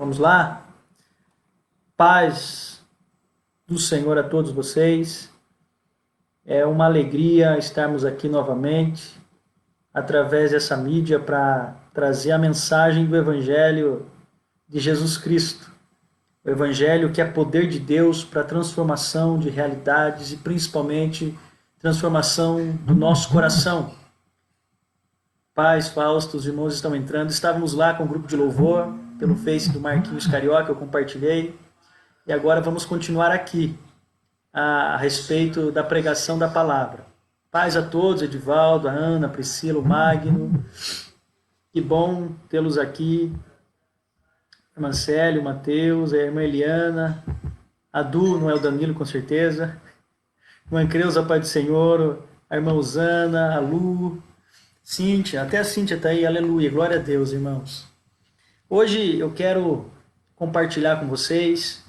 Vamos lá? Paz do Senhor a todos vocês. É uma alegria estarmos aqui novamente, através dessa mídia, para trazer a mensagem do Evangelho de Jesus Cristo. O Evangelho que é poder de Deus para transformação de realidades e principalmente transformação do nosso coração. Paz, Fausto, os irmãos estão entrando. Estávamos lá com o grupo de louvor, pelo Face do Marquinhos Carioca, eu compartilhei. E agora vamos continuar aqui, a respeito da pregação da palavra. Paz a todos, Edivaldo, a Ana, a Priscila, o Magno. Que bom tê-los aqui. A Marcelo, o Matheus, a irmã Eliana, a Du, não é o Danilo, com certeza. A irmã Creuza, Pai do Senhor, a irmã Usana, a Lu, Cíntia, até a Cíntia está aí, aleluia, glória a Deus, irmãos. Hoje eu quero compartilhar com vocês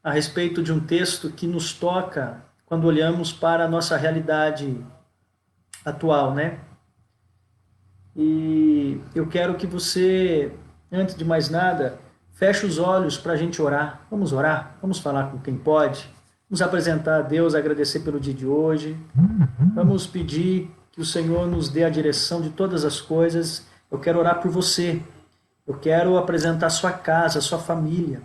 a respeito de um texto que nos toca quando olhamos para a nossa realidade atual, né? E eu quero que você, antes de mais nada, feche os olhos para a gente orar. Vamos orar, vamos falar com quem pode, vamos apresentar a Deus, agradecer pelo dia de hoje, vamos pedir que o Senhor nos dê a direção de todas as coisas. Eu quero orar por você, eu quero apresentar a sua casa, a sua família.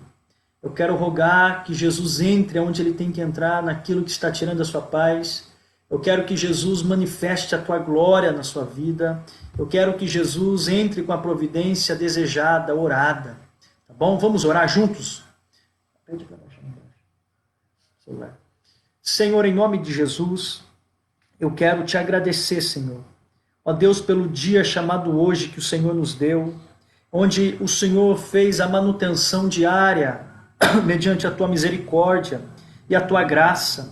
Eu quero rogar que Jesus entre onde Ele tem que entrar, naquilo que está tirando a sua paz. Eu quero que Jesus manifeste a tua glória na sua vida. Eu quero que Jesus entre com a providência desejada, orada. Tá bom? Vamos orar juntos? Senhor, em nome de Jesus, eu quero te agradecer, Senhor. Ó Deus, pelo dia chamado hoje que o Senhor nos deu, onde o Senhor fez a manutenção diária mediante a tua misericórdia e a tua graça.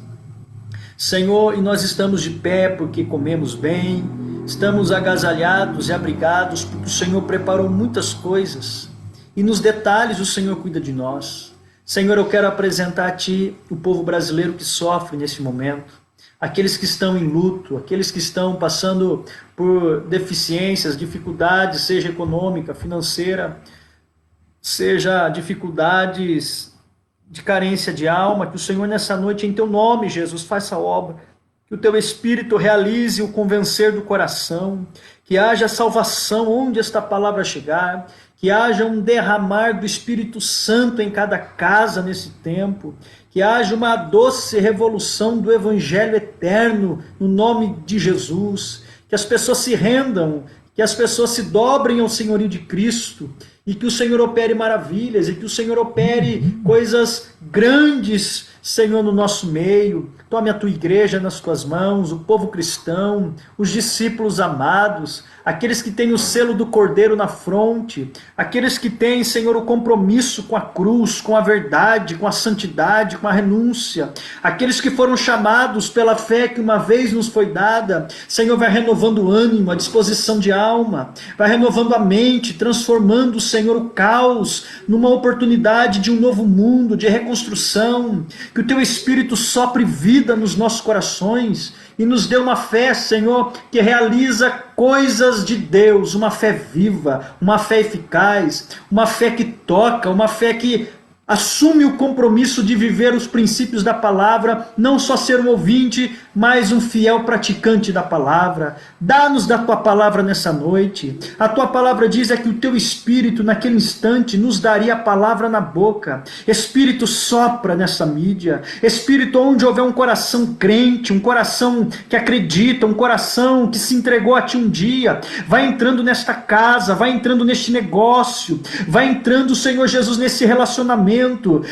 Senhor, e nós estamos de pé porque comemos bem, estamos agasalhados e abrigados porque o Senhor preparou muitas coisas e nos detalhes o Senhor cuida de nós. Senhor, eu quero apresentar a Ti o povo brasileiro que sofre nesse momento, aqueles que estão em luto, aqueles que estão passando por deficiências, dificuldades, seja econômica, financeira, seja dificuldades de carência de alma, que o Senhor nessa noite, em Teu nome, Jesus, faça a obra, que o Teu Espírito realize o convencer do coração, que haja salvação onde esta palavra chegar, que haja um derramar do Espírito Santo em cada casa nesse tempo, que haja uma doce revolução do Evangelho eterno no nome de Jesus, que as pessoas se rendam, que as pessoas se dobrem ao senhorio de Cristo, e que o Senhor opere maravilhas, e que o Senhor opere coisas grandes, Senhor, no nosso meio. Tome a tua igreja nas tuas mãos, o povo cristão, os discípulos amados, aqueles que têm o selo do Cordeiro na fronte, aqueles que têm, Senhor, o compromisso com a cruz, com a verdade, com a santidade, com a renúncia, aqueles que foram chamados pela fé que uma vez nos foi dada. Senhor, vai renovando o ânimo, a disposição de alma, vai renovando a mente, transformando, Senhor, o caos numa oportunidade de um novo mundo, de reconstrução, que o Teu Espírito sopre vida nos nossos corações e nos dê uma fé, Senhor, que realiza coisas de Deus, uma fé viva, uma fé eficaz, uma fé que toca, uma fé que assume o compromisso de viver os princípios da palavra, não só ser um ouvinte, mas um fiel praticante da palavra. Dá-nos da Tua palavra nessa noite. A Tua palavra diz que o Teu Espírito, naquele instante, nos daria a palavra na boca. Espírito, sopra nessa mídia. Espírito, onde houver um coração crente, um coração que acredita, um coração que se entregou a Ti um dia, vai entrando nesta casa, vai entrando neste negócio, vai entrando, Senhor Jesus, nesse relacionamento,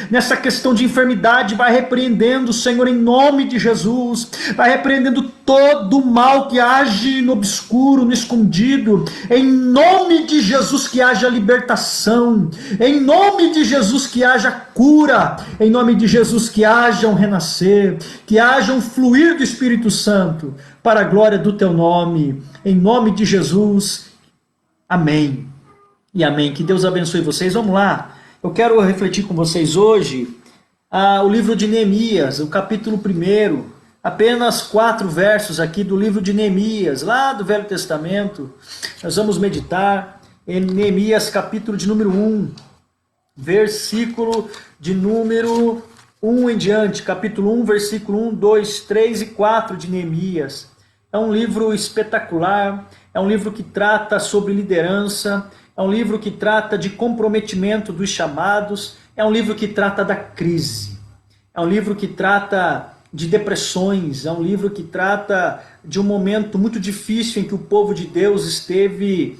nessa questão de enfermidade, vai repreendendo, Senhor, em nome de Jesus, vai repreendendo todo o mal que age no obscuro, no escondido, em nome de Jesus que haja libertação, em nome de Jesus que haja cura, em nome de Jesus que haja um renascer, que haja um fluir do Espírito Santo, para a glória do Teu nome, em nome de Jesus, amém, e amém. Que Deus abençoe vocês. Vamos lá. Eu quero refletir com vocês hoje o livro de Neemias, o capítulo 1, apenas 4 versos aqui do livro de Neemias, lá do Velho Testamento. Nós vamos meditar em Neemias, capítulo de número 1. versículo de número 1 em diante, capítulo 1, versículo 1, 2, 3 e 4 de Neemias. É um livro espetacular, é um livro que trata sobre liderança, é um livro que trata de comprometimento dos chamados, é um livro que trata da crise, é um livro que trata de depressões, é um livro que trata de um momento muito difícil em que o povo de Deus esteve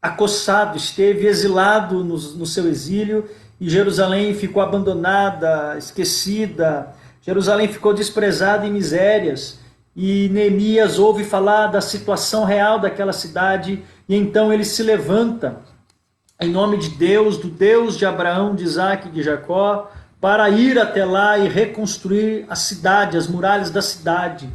acossado, esteve exilado no seu exílio, e Jerusalém ficou abandonada, esquecida, Jerusalém ficou desprezada em misérias, e Neemias ouve falar da situação real daquela cidade, e então ele se levanta em nome de Deus, do Deus de Abraão, de Isaac e de Jacó, para ir até lá e reconstruir a cidade, as muralhas da cidade,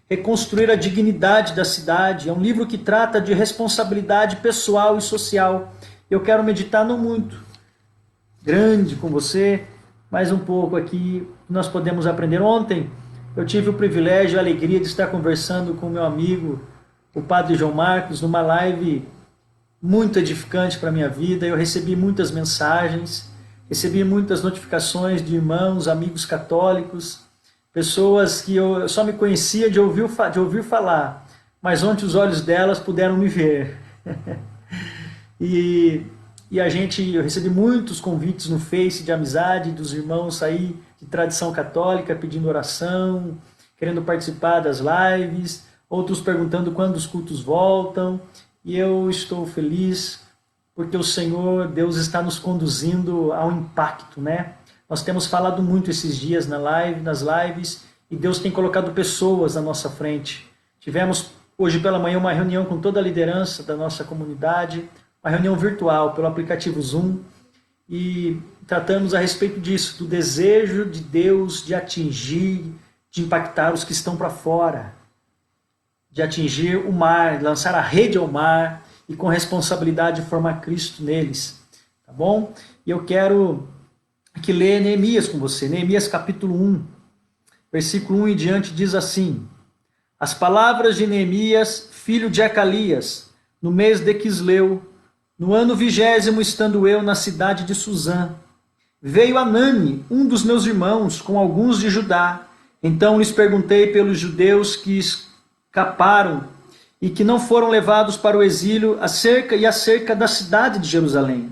reconstruir a dignidade da cidade. É um livro que trata de responsabilidade pessoal e social. Eu quero meditar não muito grande com você, mas um pouco aqui nós podemos aprender. Ontem eu tive o privilégio e a alegria de estar conversando com meu amigo, o Padre João Marcos, numa live muito edificante para a minha vida. Eu recebi muitas mensagens, recebi muitas notificações de irmãos, amigos católicos, pessoas que eu só me conhecia de ouvir falar, mas ontem os olhos delas puderam me ver. E eu recebi muitos convites no Face de amizade dos irmãos aí de tradição católica, pedindo oração, querendo participar das lives, outros perguntando quando os cultos voltam, e eu estou feliz porque o Senhor, Deus está nos conduzindo ao impacto, né? Nós temos falado muito esses dias nas lives, e Deus tem colocado pessoas na nossa frente. Tivemos hoje pela manhã uma reunião com toda a liderança da nossa comunidade, uma reunião virtual pelo aplicativo Zoom, e tratamos a respeito disso, do desejo de Deus de atingir, de impactar os que estão para fora, de atingir o mar, lançar a rede ao mar, e com responsabilidade formar Cristo neles, tá bom? E eu quero aqui ler Neemias com você, Neemias capítulo 1, versículo 1 em diante diz assim: As palavras de Neemias, filho de Acalias, no mês de Quisleu, no ano 20º, estando eu na cidade de Suzã, veio Anani, um dos meus irmãos, com alguns de Judá. Então lhes perguntei pelos judeus que escaparam e que não foram levados para o exílio acerca da cidade de Jerusalém.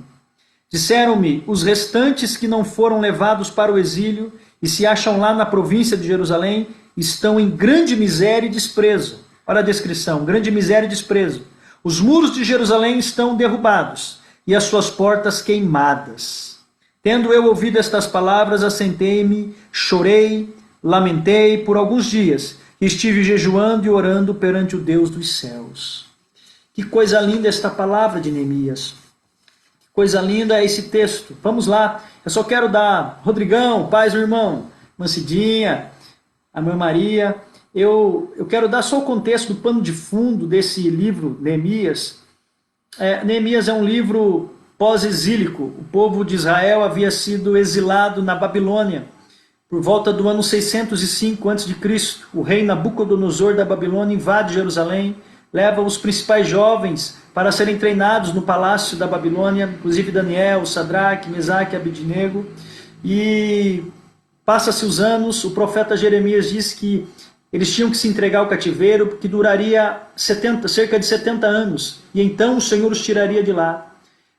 Disseram-me, os restantes que não foram levados para o exílio e se acham lá na província de Jerusalém, estão em grande miséria e desprezo. Olha a descrição, grande miséria e desprezo. Os muros de Jerusalém estão derrubados e as suas portas queimadas. Tendo eu ouvido estas palavras, assentei-me, chorei, lamentei por alguns dias. Estive jejuando e orando perante o Deus dos céus. Que coisa linda esta palavra de Neemias. Que coisa linda é esse texto. Vamos lá. Eu só quero dar, Rodrigão, paz, irmão, Mancidinha, a irmã Maria. Eu quero dar só o contexto do pano de fundo desse livro, Neemias. Neemias é um livro pós-exílico. O povo de Israel havia sido exilado na Babilônia. Por volta do ano 605 a.C., o rei Nabucodonosor da Babilônia invade Jerusalém, leva os principais jovens para serem treinados no palácio da Babilônia, inclusive Daniel, Sadraque, Mesaque e Abednego. E passa-se os anos, o profeta Jeremias diz que eles tinham que se entregar ao cativeiro, que duraria cerca de 70 anos, e então o Senhor os tiraria de lá.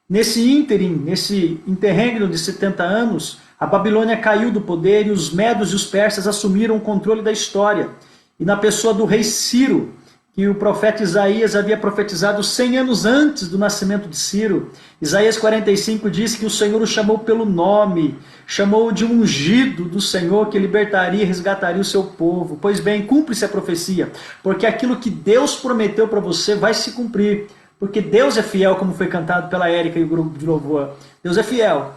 Nesse interregno de 70 anos, a Babilônia caiu do poder e os medos e os persas assumiram o controle da história. E na pessoa do rei Ciro, que o profeta Isaías havia profetizado 100 anos antes do nascimento de Ciro, Isaías 45 diz que o Senhor o chamou pelo nome, chamou de ungido do Senhor que libertaria e resgataria o seu povo. Pois bem, cumpre-se a profecia, porque aquilo que Deus prometeu para você vai se cumprir, porque Deus é fiel, como foi cantado pela Érica e o grupo de louvor. Deus é fiel.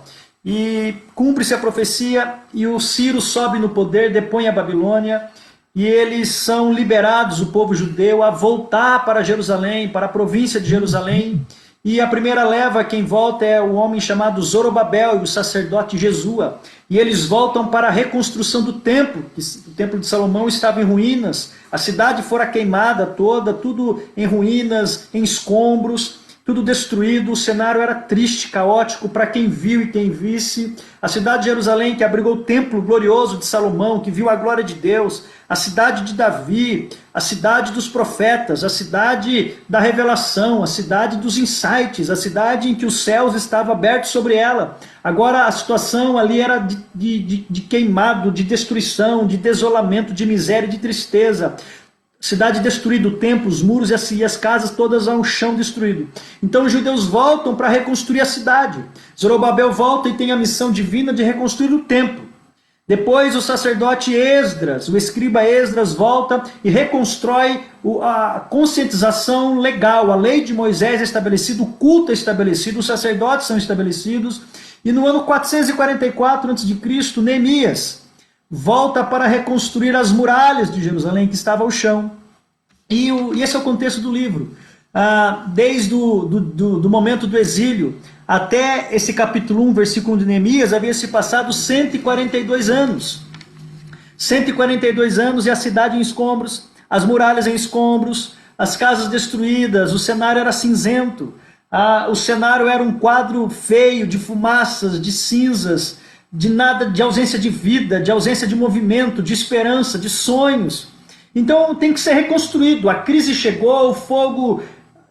E cumpre-se a profecia, e o Ciro sobe no poder, depõe a Babilônia, e eles são liberados, o povo judeu, a voltar para Jerusalém, para a província de Jerusalém. E a primeira leva, quem volta é o homem chamado Zorobabel e o sacerdote Jesua. E eles voltam para a reconstrução do templo, que o templo de Salomão estava em ruínas, a cidade fora queimada toda, tudo em ruínas, em escombros. tudo destruído, o cenário era triste, caótico para quem viu e quem visse. A cidade de Jerusalém, que abrigou o templo glorioso de Salomão, que viu a glória de Deus, a cidade de Davi, a cidade dos profetas, a cidade da revelação, a cidade dos insights, a cidade em que os céus estavam abertos sobre ela. Agora a situação ali era de queimado, de destruição, de desolamento, de miséria e de tristeza. Cidade destruída, o templo, os muros e as casas todas ao chão destruído. Então os judeus voltam para reconstruir a cidade. Zorobabel volta e tem a missão divina de reconstruir o templo. Depois o sacerdote Esdras, o escriba Esdras volta e reconstrói a conscientização legal, a lei de Moisés é estabelecida, o culto é estabelecido, os sacerdotes são estabelecidos. E no ano 444 a.C., Neemias volta para reconstruir as muralhas de Jerusalém, que estava ao chão. E esse é o contexto do livro. Desde do momento do exílio até esse capítulo 1, versículo 1 de Neemias, havia se passado 142 anos. 142 anos e a cidade em escombros, as muralhas em escombros, as casas destruídas, o cenário era cinzento, o cenário era um quadro feio de fumaças, de cinzas, de nada, de ausência de vida, de ausência de movimento, de esperança, de sonhos. Então tem que ser reconstruído. A crise chegou, o fogo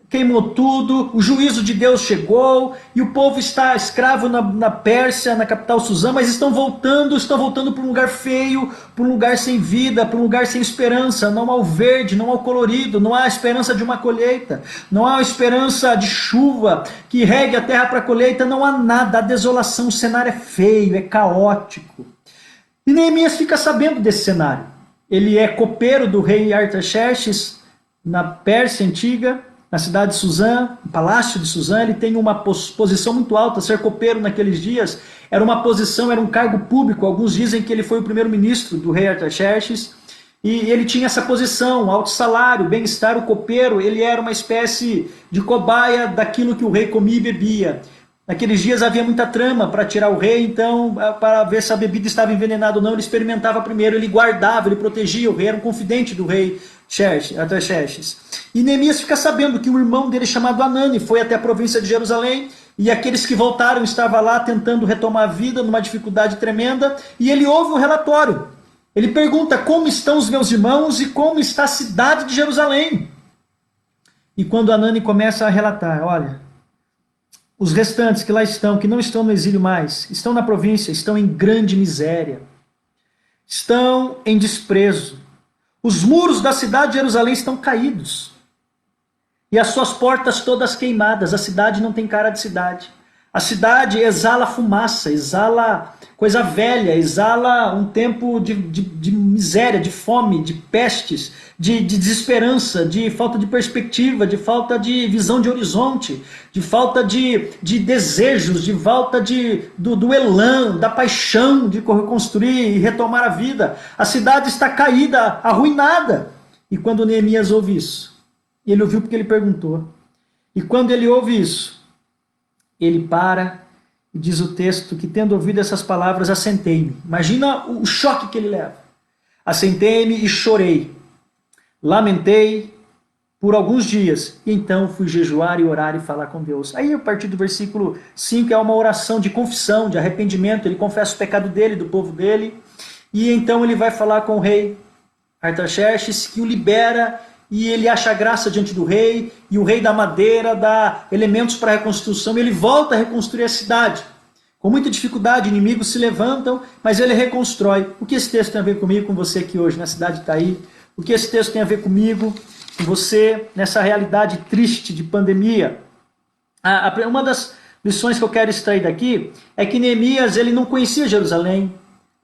queimou tudo, o juízo de Deus chegou, e o povo está escravo na Pérsia, na capital Suzã, mas estão voltando para um lugar feio, para um lugar sem vida, para um lugar sem esperança. Não há o verde, não há o colorido, não há a esperança de uma colheita, não há a esperança de chuva que regue a terra para a colheita, não há nada, a desolação, o cenário é feio, é caótico. E Neemias fica sabendo desse cenário. Ele é copeiro do rei Artaxerxes na Pérsia antiga, na cidade de Suzã, no palácio de Suzã. Ele tem uma posição muito alta. Ser copeiro naqueles dias era uma posição, era um cargo público. Alguns dizem que ele foi o primeiro-ministro do rei Artaxerxes, e ele tinha essa posição, alto salário, bem-estar. O copeiro, ele era uma espécie de cobaia daquilo que o rei comia e bebia. Naqueles dias havia muita trama para tirar o rei, então, para ver se a bebida estava envenenada ou não, ele experimentava primeiro, ele guardava, ele protegia o rei, era um confidente do rei Artaxerxes. E Neemias fica sabendo que o irmão dele, chamado Anani, foi até a província de Jerusalém, e aqueles que voltaram estavam lá tentando retomar a vida numa dificuldade tremenda, e ele ouve um relatório. Ele pergunta: como estão os meus irmãos e como está a cidade de Jerusalém? E quando Anani começa a relatar: olha, os restantes que lá estão, que não estão no exílio mais, estão na província, estão em grande miséria, estão em desprezo. Os muros da cidade de Jerusalém estão caídos e as suas portas todas queimadas. A cidade não tem cara de cidade. A cidade exala fumaça, exala coisa velha, exala um tempo de miséria, de fome, de pestes, de desesperança, de falta de perspectiva, de falta de visão de horizonte, de falta de desejos, de falta do elan, da paixão de reconstruir e retomar a vida. A cidade está caída, arruinada. E quando Neemias ouve isso, ele ouviu porque ele perguntou, e quando ele ouve isso, ele para e diz o texto que, tendo ouvido essas palavras, assentei-me. Imagina o choque que ele leva. Assentei-me e chorei. Lamentei por alguns dias. E então fui jejuar e orar e falar com Deus. Aí, a partir do versículo 5, é uma oração de confissão, de arrependimento. Ele confessa o pecado dele, do povo dele. E então ele vai falar com o rei Artaxerxes, que o libera, e ele acha graça diante do rei, e o rei dá madeira, dá elementos para a reconstrução, e ele volta a reconstruir a cidade. Com muita dificuldade, inimigos se levantam, mas ele reconstrói. O que esse texto tem a ver comigo, com você aqui hoje, na cidade de Itaí? O que esse texto tem a ver comigo, com você, nessa realidade triste de pandemia? Uma das lições que eu quero extrair daqui é que Neemias, ele não conhecia Jerusalém.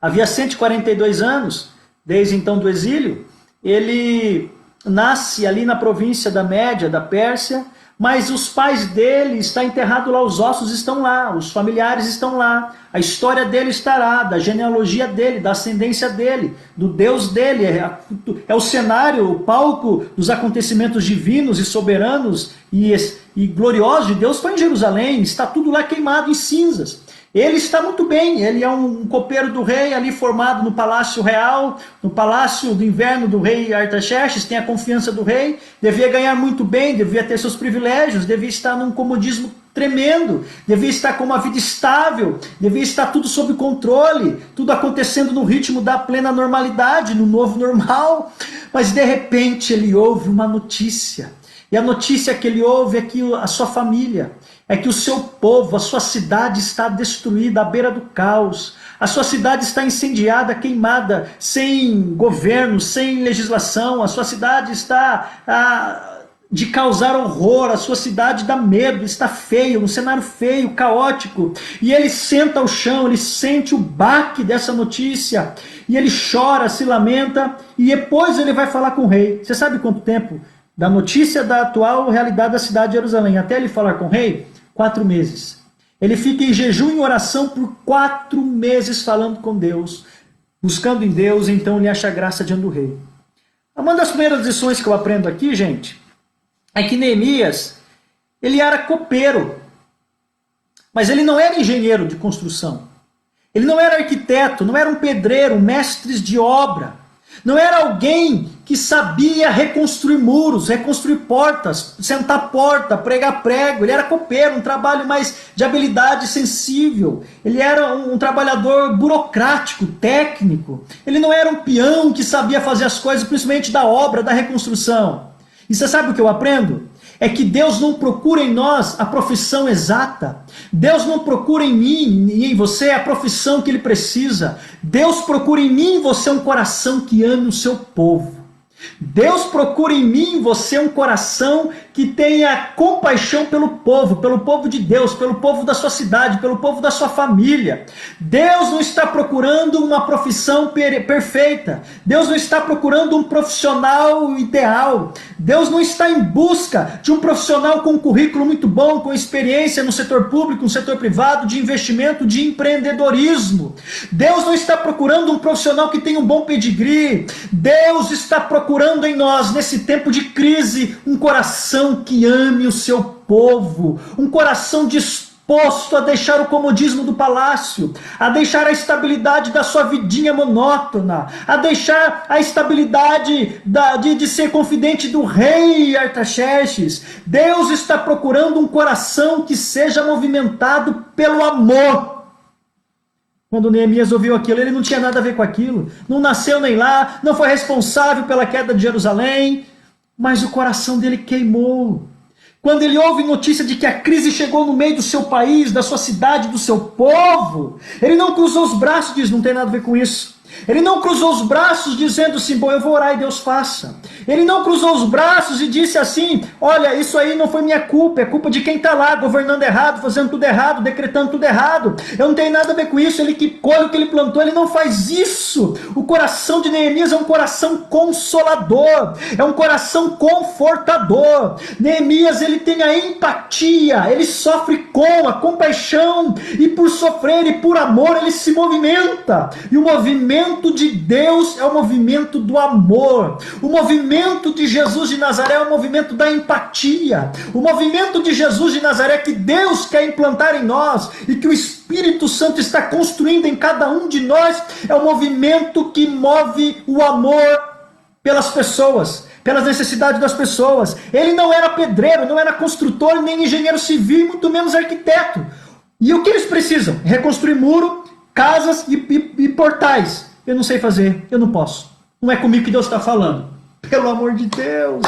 Havia 142 anos, desde então do exílio. Ele nasce ali na província da Média, da Pérsia, mas os pais dele estão enterrados lá, os ossos estão lá, os familiares estão lá, a história dele está lá, da genealogia dele, da ascendência dele, do Deus dele, é o cenário, o palco dos acontecimentos divinos e soberanos e gloriosos de Deus foi em Jerusalém, está tudo lá queimado em cinzas. Ele está muito bem, ele é um copeiro do rei ali formado no palácio real, no palácio do inverno do rei Artaxerxes, tem a confiança do rei, devia ganhar muito bem, devia ter seus privilégios, devia estar num comodismo tremendo, devia estar com uma vida estável, devia estar tudo sob controle, tudo acontecendo no ritmo da plena normalidade, no novo normal, mas de repente ele ouve uma notícia, e a notícia que ele ouve é que a sua família, é que o seu povo, a sua cidade está destruída à beira do caos. A sua cidade está incendiada, queimada, sem governo, sem legislação. A sua cidade está de causar horror. A sua cidade dá medo, está feio, um cenário feio, caótico. E ele senta ao chão, ele sente o baque dessa notícia. E ele chora, se lamenta. E depois ele vai falar com o rei. Você sabe quanto tempo? Da notícia da atual realidade da cidade de Jerusalém até ele falar com o rei? 4 meses. Ele fica em jejum e oração por 4 meses falando com Deus, buscando em Deus, e então ele acha graça diante do rei. Uma das primeiras lições que eu aprendo aqui, gente, é que Neemias, ele era copeiro, mas ele não era engenheiro de construção. Ele não era arquiteto, não era um pedreiro, um mestre de obra. Não era alguém que sabia reconstruir muros, reconstruir portas, sentar porta, pregar prego. Ele era copeiro, um trabalho mais de habilidade sensível. Ele era um trabalhador burocrático, técnico. Ele não era um peão que sabia fazer as coisas, principalmente da obra, da reconstrução. E você sabe o que eu aprendo? É que Deus não procura em nós a profissão exata. Deus não procura em mim e em você a profissão que Ele precisa. Deus procura em mim e em você um coração que ame o seu povo. Deus procura em mim e em você um coração que tenha compaixão pelo povo de Deus, pelo povo da sua cidade, pelo povo da sua família. Deus não está procurando uma profissão perfeita. Deus não está procurando um profissional ideal. Deus não está em busca de um profissional com um currículo muito bom, com experiência no setor público, no setor privado, de investimento, de empreendedorismo. Deus não está procurando um profissional que tenha um bom pedigree. Deus está procurando em nós, nesse tempo de crise, um coração que ame o seu povo, um coração disposto a deixar o comodismo do palácio, a deixar a estabilidade da sua vidinha monótona, a deixar a estabilidade de ser confidente do rei Artaxerxes. Deus está procurando um coração que seja movimentado pelo amor. Quando Neemias ouviu aquilo, ele não tinha nada a ver com aquilo, não nasceu nem lá, não foi responsável pela queda de Jerusalém, mas o coração dele queimou. Quando ele ouve notícia de que a crise chegou no meio do seu país, da sua cidade, do seu povo, ele não cruzou os braços e diz, não tem nada a ver com isso. Ele não cruzou os braços dizendo assim, bom, eu vou orar e Deus faça. Ele não cruzou os braços e disse assim, olha, isso aí não foi minha culpa, é culpa de quem está lá, governando errado, fazendo tudo errado, decretando tudo errado. Eu não tenho nada a ver com isso, ele que colhe o que ele plantou, ele não faz isso. O coração de Neemias é um coração consolador, é um coração confortador. Neemias, ele tem a empatia, ele sofre com a compaixão, e por sofrer e por amor, ele se movimenta. E o movimento de Deus é o movimento do amor. O movimento de Jesus de Nazaré é o movimento da empatia. O movimento de Jesus de Nazaré que Deus quer implantar em nós e que o Espírito Santo está construindo em cada um de nós é o movimento que move o amor pelas pessoas, pelas necessidades das pessoas. Ele não era pedreiro, não era construtor, nem engenheiro civil, muito menos arquiteto. E o que eles precisam? Reconstruir muro, casas e portais. Eu não sei fazer, eu não posso. Não é comigo que Deus está falando. Pelo amor de Deus.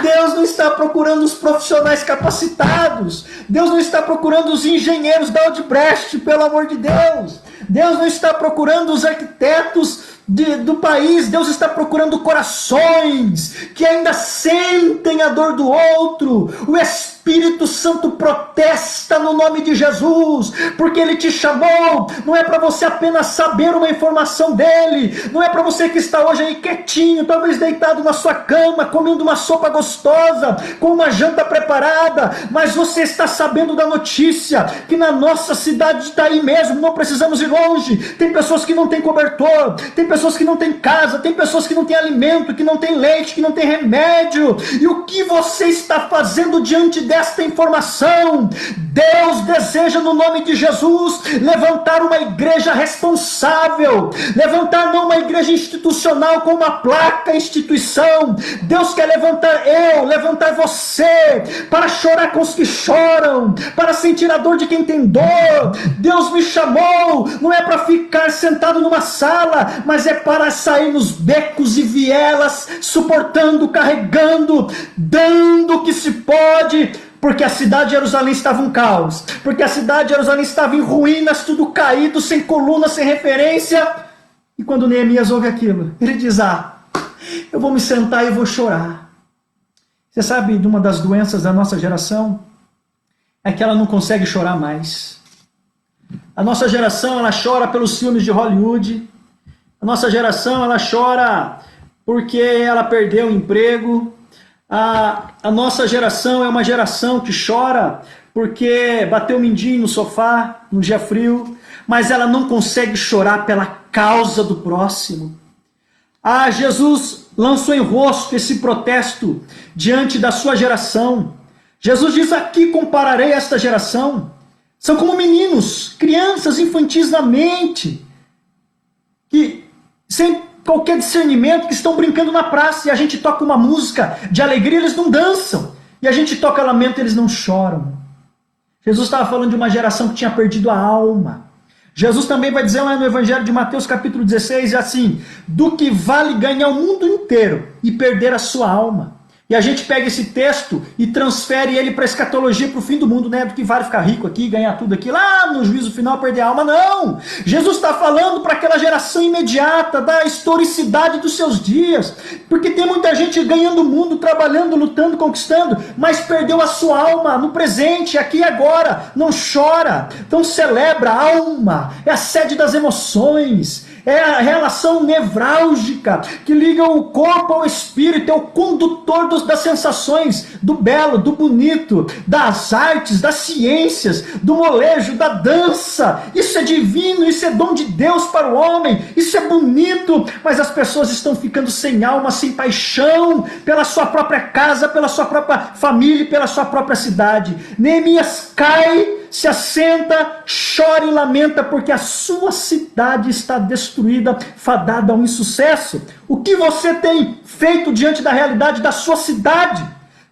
Deus não está procurando os profissionais capacitados. Deus não está procurando os engenheiros da Odebrecht, pelo amor de Deus. Deus não está procurando os arquitetos do país. Deus está procurando corações que ainda sentem a dor do outro. O Espírito Santo protesta no nome de Jesus, porque Ele te chamou. Não é para você apenas saber uma informação dEle, não é para você que está hoje aí quietinho, talvez deitado na sua cama, comendo uma sopa gostosa, com uma janta preparada, mas você está sabendo da notícia, que na nossa cidade está aí mesmo, não precisamos ir longe. Tem pessoas que não têm cobertor, tem pessoas que não têm casa, tem pessoas que não têm alimento, que não têm leite, que não têm remédio. E o que você está fazendo diante dele? desta informação. Deus deseja, no nome de Jesus, levantar uma igreja responsável, levantar não uma igreja institucional com uma placa instituição. Deus quer levantar você, para chorar com os que choram, para sentir a dor de quem tem dor. Deus me chamou, não é para ficar sentado numa sala, mas é para sair nos becos e vielas, suportando, carregando, dando o que se pode, porque a cidade de Jerusalém estava um caos, porque a cidade de Jerusalém estava em ruínas, tudo caído, sem coluna, sem referência. E quando Neemias ouve aquilo, ele diz: eu vou me sentar e vou chorar. Você sabe de uma das doenças da nossa geração? É que ela não consegue chorar mais. A nossa geração, ela chora pelos filmes de Hollywood. A nossa geração, ela chora porque ela perdeu o emprego. A nossa geração é uma geração que chora porque bateu o mindinho no sofá, num dia frio, mas ela não consegue chorar pela causa do próximo. Jesus lançou em rosto esse protesto diante da sua geração. Jesus diz: aqui compararei esta geração. São como meninos, crianças infantis na mente, que sem qualquer discernimento, que estão brincando na praça, e a gente toca uma música de alegria, eles não dançam, e a gente toca lamento, eles não choram. Jesus estava falando de uma geração que tinha perdido a alma. Jesus também vai dizer lá no Evangelho de Mateus capítulo 16, assim: do que vale ganhar o mundo inteiro e perder a sua alma. E a gente pega esse texto e transfere ele para a escatologia, para o fim do mundo, né? Do que vale ficar rico aqui, ganhar tudo aqui, lá no juízo final perder a alma. Não! Jesus está falando para aquela geração imediata, da historicidade dos seus dias. Porque tem muita gente ganhando o mundo, trabalhando, lutando, conquistando, mas perdeu a sua alma no presente, aqui e agora. Não chora, então celebra. A alma é a sede das emoções, é a relação nevrálgica que liga o corpo ao espírito, é o condutor das sensações, do belo, do bonito, das artes, das ciências, do molejo, da dança. Isso é divino, isso é dom de Deus para o homem, isso é bonito, mas as pessoas estão ficando sem alma, sem paixão pela sua própria casa, pela sua própria família e pela sua própria cidade. Neemias cai, se assenta, chora e lamenta porque a sua cidade está destruída, fadada ao insucesso. O que você tem feito diante da realidade da sua cidade,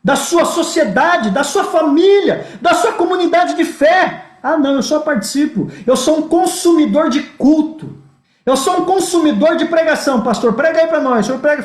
da sua sociedade, da sua família, da sua comunidade de fé? Não, eu só participo. Eu sou um consumidor de culto. Eu sou um consumidor de pregação. Pastor, prega aí para nós. O senhor prega,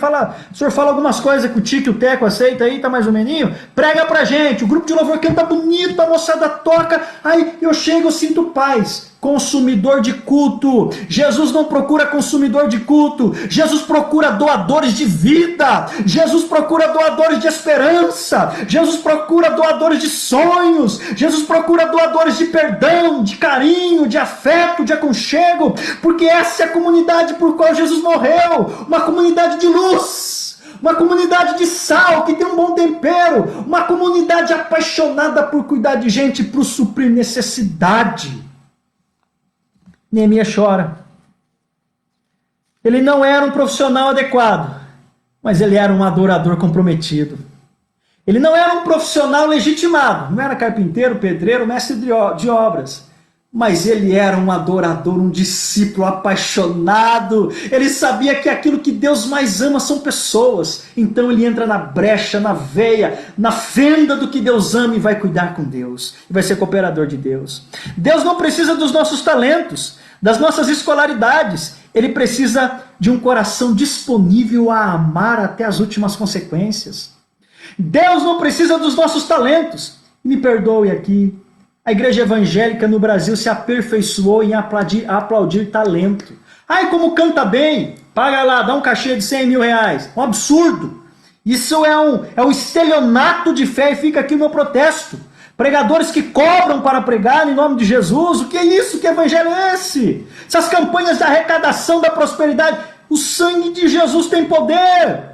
o senhor fala algumas coisas que o Tico e o Teco aceita aí, tá mais ou meninho? Prega pra gente. O grupo de louvor canta bonito, a moçada toca. Aí eu chego, eu sinto paz. Consumidor de culto. Jesus não procura consumidor de culto. Jesus procura doadores de vida. Jesus procura doadores de esperança. Jesus procura doadores de sonhos. Jesus procura doadores de perdão, de carinho, de afeto, de aconchego, porque essa é a comunidade por qual Jesus morreu. Uma comunidade de luz, uma comunidade de sal, que tem um bom tempero, uma comunidade apaixonada por cuidar de gente, por suprir necessidade. Neemias chora. Ele não era um profissional adequado, mas ele era um adorador comprometido. Ele não era um profissional legitimado, não era carpinteiro, pedreiro, mestre de obras, mas ele era um adorador, um discípulo apaixonado. Ele sabia que aquilo que Deus mais ama são pessoas. Então ele entra na brecha, na veia, na fenda do que Deus ama e vai cuidar com Deus. E vai ser cooperador de Deus. Deus não precisa dos nossos talentos, das nossas escolaridades. Ele precisa de um coração disponível a amar até as últimas consequências. Deus não precisa dos nossos talentos. E me perdoe aqui, a igreja evangélica no Brasil se aperfeiçoou em aplaudir talento. Ai, como canta bem, paga lá, dá um cachê de 100 mil reais. Um absurdo. Isso é um estelionato de fé, e fica aqui o meu protesto. Pregadores que cobram para pregar em nome de Jesus. O que é isso? Que evangelho é esse? Essas campanhas de arrecadação da prosperidade. O sangue de Jesus tem poder.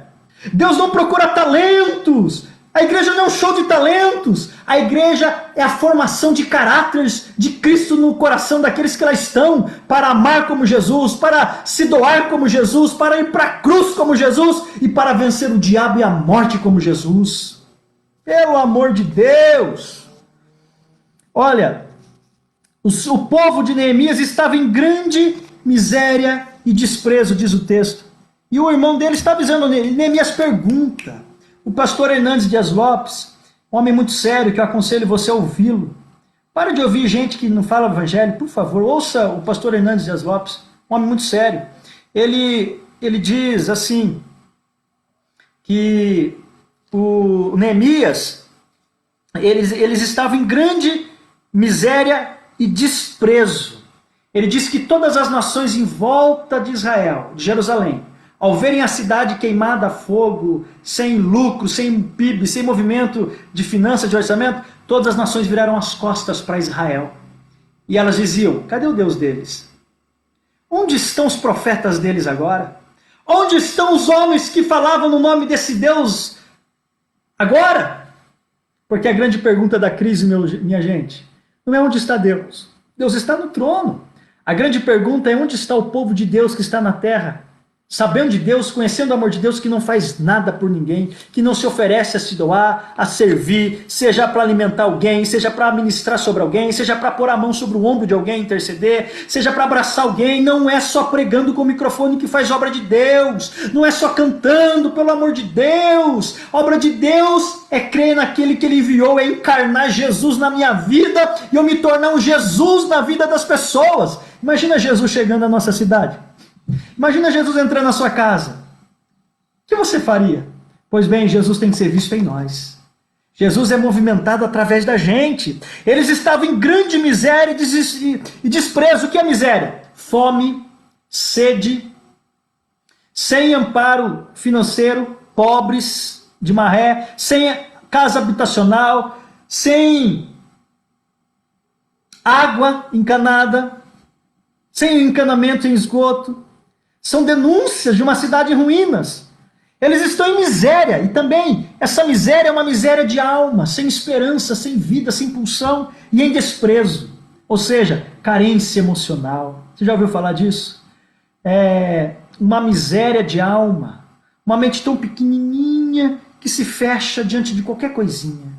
Deus não procura talentos. A igreja não é um show de talentos. A igreja é a formação de caráteres de Cristo no coração daqueles que lá estão, para amar como Jesus, para se doar como Jesus, para ir para a cruz como Jesus e para vencer o diabo e a morte como Jesus. Pelo amor de Deus! Olha, o povo de Neemias estava em grande miséria e desprezo, diz o texto. E o irmão dele está avisando nele. Neemias pergunta. O pastor Hernandes Dias Lopes, um homem muito sério, que eu aconselho você a ouvi-lo. Para de ouvir gente que não fala o evangelho, por favor. Ouça o pastor Hernandes Dias Lopes, um homem muito sério. Ele diz assim, que o Neemias, eles estavam em grande miséria e desprezo. Ele diz que todas as nações em volta de Israel, de Jerusalém, ao verem a cidade queimada a fogo, sem lucro, sem PIB, sem movimento de finança, de orçamento, todas as nações viraram as costas para Israel. E elas diziam, cadê o Deus deles? Onde estão os profetas deles agora? Onde estão os homens que falavam no nome desse Deus agora? Porque a grande pergunta da crise, minha gente, não é onde está Deus. Deus está no trono. A grande pergunta é onde está o povo de Deus que está na terra, sabendo de Deus, conhecendo o amor de Deus, que não faz nada por ninguém, que não se oferece a se doar, a servir, seja para alimentar alguém, seja para ministrar sobre alguém, seja para pôr a mão sobre o ombro de alguém, interceder, seja para abraçar alguém. Não é só pregando com o microfone que faz obra de Deus, não é só cantando, pelo amor de Deus. A obra de Deus é crer naquele que Ele enviou, é encarnar Jesus na minha vida e eu me tornar um Jesus na vida das pessoas. Imagina Jesus chegando à nossa cidade. Imagina Jesus entrando na sua casa. O que você faria? Pois bem, Jesus tem que ser visto em nós. Jesus é movimentado através da gente. Eles estavam em grande miséria e desprezo. O que é miséria? Fome, sede, sem amparo financeiro, pobres de maré, sem casa habitacional, sem água encanada, sem encanamento em esgoto. São denúncias de uma cidade em ruínas. Eles estão em miséria. E também, essa miséria é uma miséria de alma, sem esperança, sem vida, sem pulsão e em desprezo. Ou seja, carência emocional. Você já ouviu falar disso? É uma miséria de alma. Uma mente tão pequenininha que se fecha diante de qualquer coisinha.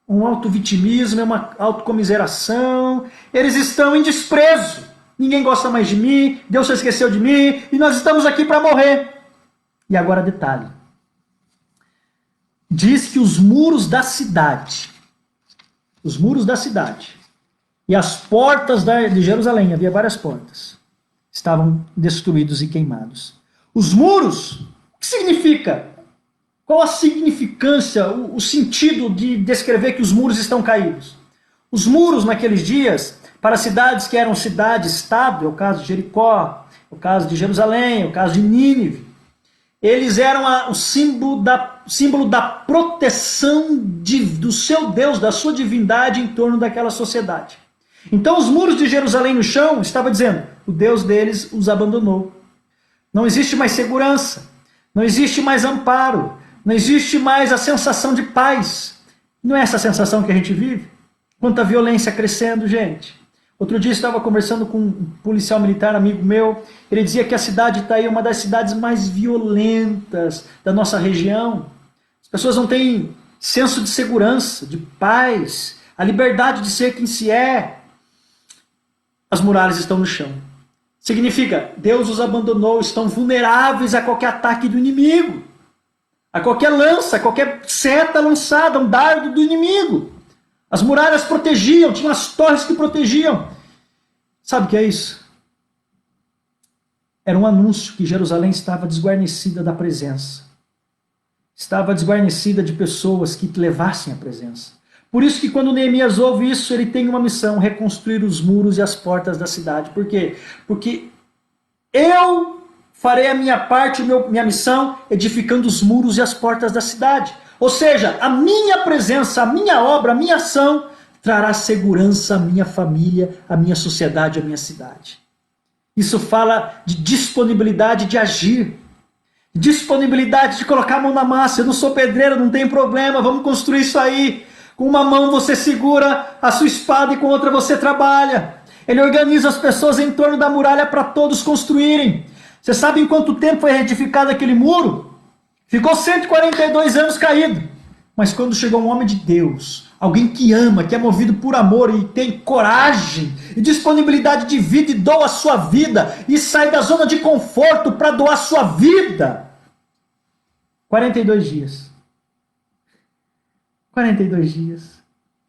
Um autovitimismo, uma autocomiseração. Eles estão em desprezo. Ninguém gosta mais de mim, Deus se esqueceu de mim, e nós estamos aqui para morrer. E agora detalhe. Diz que os muros da cidade e as portas de Jerusalém, havia várias portas, estavam destruídos e queimados. Os muros, o que significa? Qual a significância, o sentido de descrever que os muros estão caídos? Os muros naqueles dias, para cidades que eram cidade-estado, é o caso de Jericó, é o caso de Jerusalém, é o caso de Nínive, eles eram o símbolo da proteção do seu Deus, da sua divindade em torno daquela sociedade. Então os muros de Jerusalém no chão estavam dizendo, o Deus deles os abandonou. Não existe mais segurança, não existe mais amparo, não existe mais a sensação de paz. Não é essa sensação que a gente vive? Quanta violência crescendo, gente. Outro dia eu estava conversando com um policial militar, amigo meu, ele dizia que a cidade de Itaí é uma das cidades mais violentas da nossa região. As pessoas não têm senso de segurança, de paz, a liberdade de ser quem se é. As muralhas estão no chão. Significa, Deus os abandonou, estão vulneráveis a qualquer ataque do inimigo, a qualquer lança, a qualquer seta lançada, um dardo do inimigo. As muralhas protegiam, tinham as torres que protegiam. Sabe o que é isso? Era um anúncio que Jerusalém estava desguarnecida da presença. Estava desguarnecida de pessoas que levassem a presença. Por isso que quando Neemias ouve isso, ele tem uma missão, reconstruir os muros e as portas da cidade. Por quê? Porque eu farei a minha parte, minha missão, edificando os muros e as portas da cidade. Ou seja, a minha presença, a minha obra, a minha ação trará segurança à minha família, à minha sociedade, à minha cidade. Isso fala de disponibilidade de agir, disponibilidade de colocar a mão na massa. Eu não sou pedreiro, não tem problema, vamos construir isso aí. Com uma mão você segura a sua espada e com outra você trabalha. Ele organiza as pessoas em torno da muralha para todos construírem. Você sabe em quanto tempo foi edificado aquele muro? Ficou 142 anos caído. Mas quando chegou um homem de Deus, alguém que ama, que é movido por amor e tem coragem e disponibilidade de vida e doa a sua vida e sai da zona de conforto para doar a sua vida. 42 dias. 42 dias.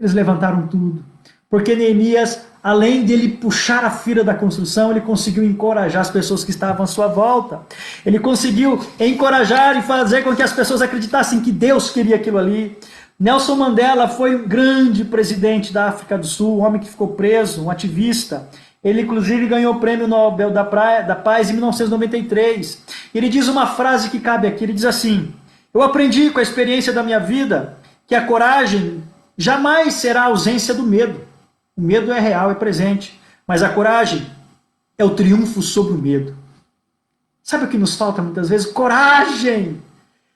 Eles levantaram tudo. Porque Neemias, além de ele puxar a fila da construção, ele conseguiu encorajar as pessoas que estavam à sua volta. Ele conseguiu encorajar e fazer com que as pessoas acreditassem que Deus queria aquilo ali. Nelson Mandela foi um grande presidente da África do Sul, um homem que ficou preso, um ativista. Ele, inclusive, ganhou o Prêmio Nobel da Paz em 1993. Ele diz uma frase que cabe aqui, ele diz assim: eu aprendi com a experiência da minha vida que a coragem jamais será a ausência do medo. O medo é real, é presente, mas a coragem é o triunfo sobre o medo. Sabe o que nos falta muitas vezes? Coragem!